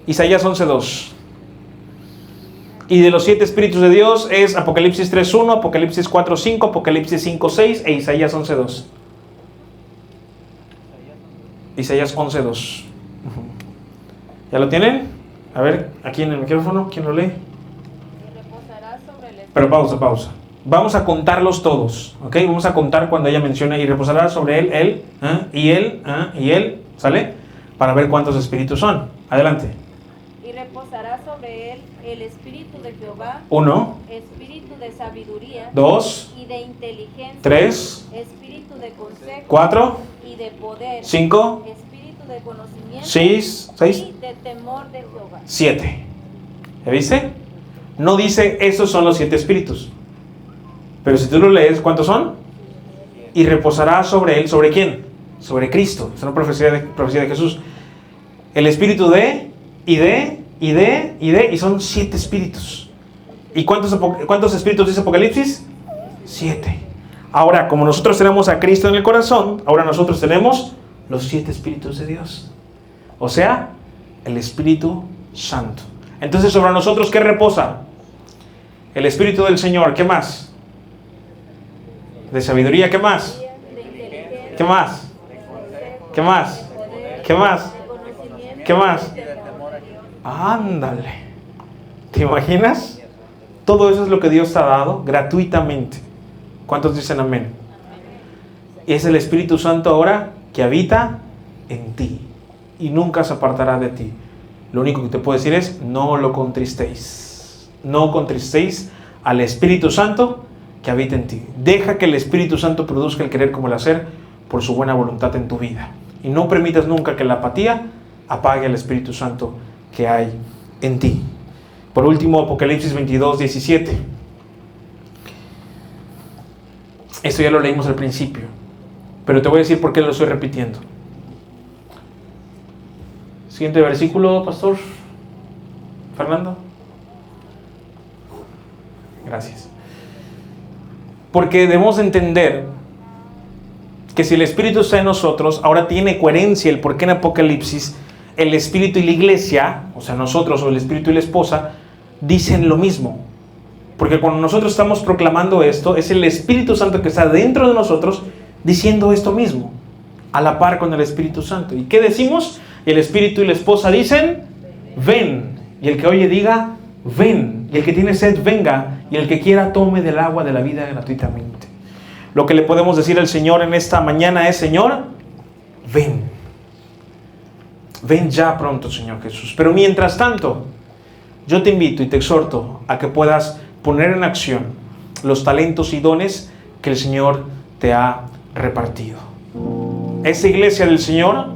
Isaías 11.2. Y de los 7 espíritus de Dios es Apocalipsis 3.1, Apocalipsis 4.5, Apocalipsis 5.6 e Isaías 11.2. Isaías 11.2. ¿Ya lo tienen? A ver, aquí en el micrófono, ¿quién lo lee? Pero pausa. Vamos a contarlos todos, ¿ok? Vamos a contar cuando ella menciona y reposará sobre él, y él, ¿sale? Para ver cuántos espíritus son. Adelante. Y reposará sobre él el espíritu de Jehová. 1. Espíritu de sabiduría. 2. Y de inteligencia. 3. Espíritu de consejo. 4. Y de poder. 5. Espíritu de conocimiento. 6. Y de temor de Jehová. 7. ¿Ya viste? No dice, esos son los 7 espíritus. Pero si tú lo lees, ¿cuántos son? Y reposará sobre él, ¿sobre quién? Sobre Cristo. Es una profecía de Jesús. El espíritu de, y son 7 espíritus. ¿Y cuántos espíritus dice Apocalipsis? 7. Ahora, como nosotros tenemos a Cristo en el corazón, ahora nosotros tenemos los 7 espíritus de Dios. O sea, el Espíritu Santo. Entonces, sobre nosotros, ¿qué reposa? El Espíritu del Señor. ¿Qué más? De sabiduría. ¿Qué más? ¿Qué más? ¿Qué más? ¿Qué más? ¿Qué más? Ándale. ¿Te imaginas? Todo eso es lo que Dios te ha dado gratuitamente. ¿Cuántos dicen amén? Y es el Espíritu Santo ahora que habita en ti y nunca se apartará de ti. Lo único que te puedo decir es, no lo contristéis. No contristéis al Espíritu Santo que habita en ti. Deja que el Espíritu Santo produzca el querer como el hacer por su buena voluntad en tu vida. Y no permitas nunca que la apatía apague al Espíritu Santo que hay en ti. Por último, Apocalipsis 22:17. Esto ya lo leímos al principio, pero te voy a decir por qué lo estoy repitiendo. Siguiente versículo, pastor Fernando. Gracias. Porque debemos entender que si el Espíritu está en nosotros, ahora tiene coherencia el por qué en Apocalipsis el Espíritu y la iglesia, o sea nosotros o el Espíritu y la esposa, dicen lo mismo. Porque cuando nosotros estamos proclamando esto, es el Espíritu Santo que está dentro de nosotros diciendo esto mismo, a la par con el Espíritu Santo. ¿Y qué decimos? El Espíritu y la esposa dicen, ven. Y el que oye diga, ven. Y el que tiene sed, venga. Y el que quiera, tome del agua de la vida gratuitamente. Lo que le podemos decir al Señor en esta mañana es, Señor, ven. Ven ya pronto, Señor Jesús. Pero mientras tanto, yo te invito y te exhorto a que puedas poner en acción los talentos y dones que el Señor te ha repartido. Esta iglesia del Señor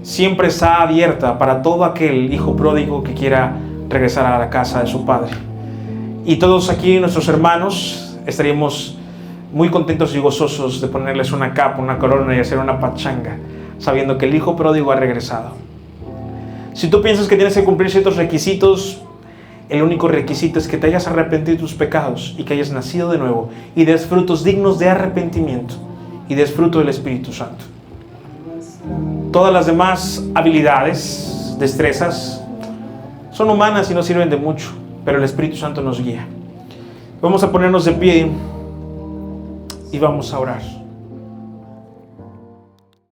siempre está abierta para todo aquel hijo pródigo que quiera regresar a la casa de su padre. Y todos aquí, nuestros hermanos, estaríamos muy contentos y gozosos de ponerles una capa, una corona y hacer una pachanga, sabiendo que el hijo pródigo ha regresado. Si tú piensas que tienes que cumplir ciertos requisitos, el único requisito es que te hayas arrepentido de tus pecados y que hayas nacido de nuevo y des frutos dignos de arrepentimiento y des fruto del Espíritu Santo. Todas las demás habilidades, destrezas, son humanas y no sirven de mucho, pero el Espíritu Santo nos guía. Vamos a ponernos de pie y vamos a orar.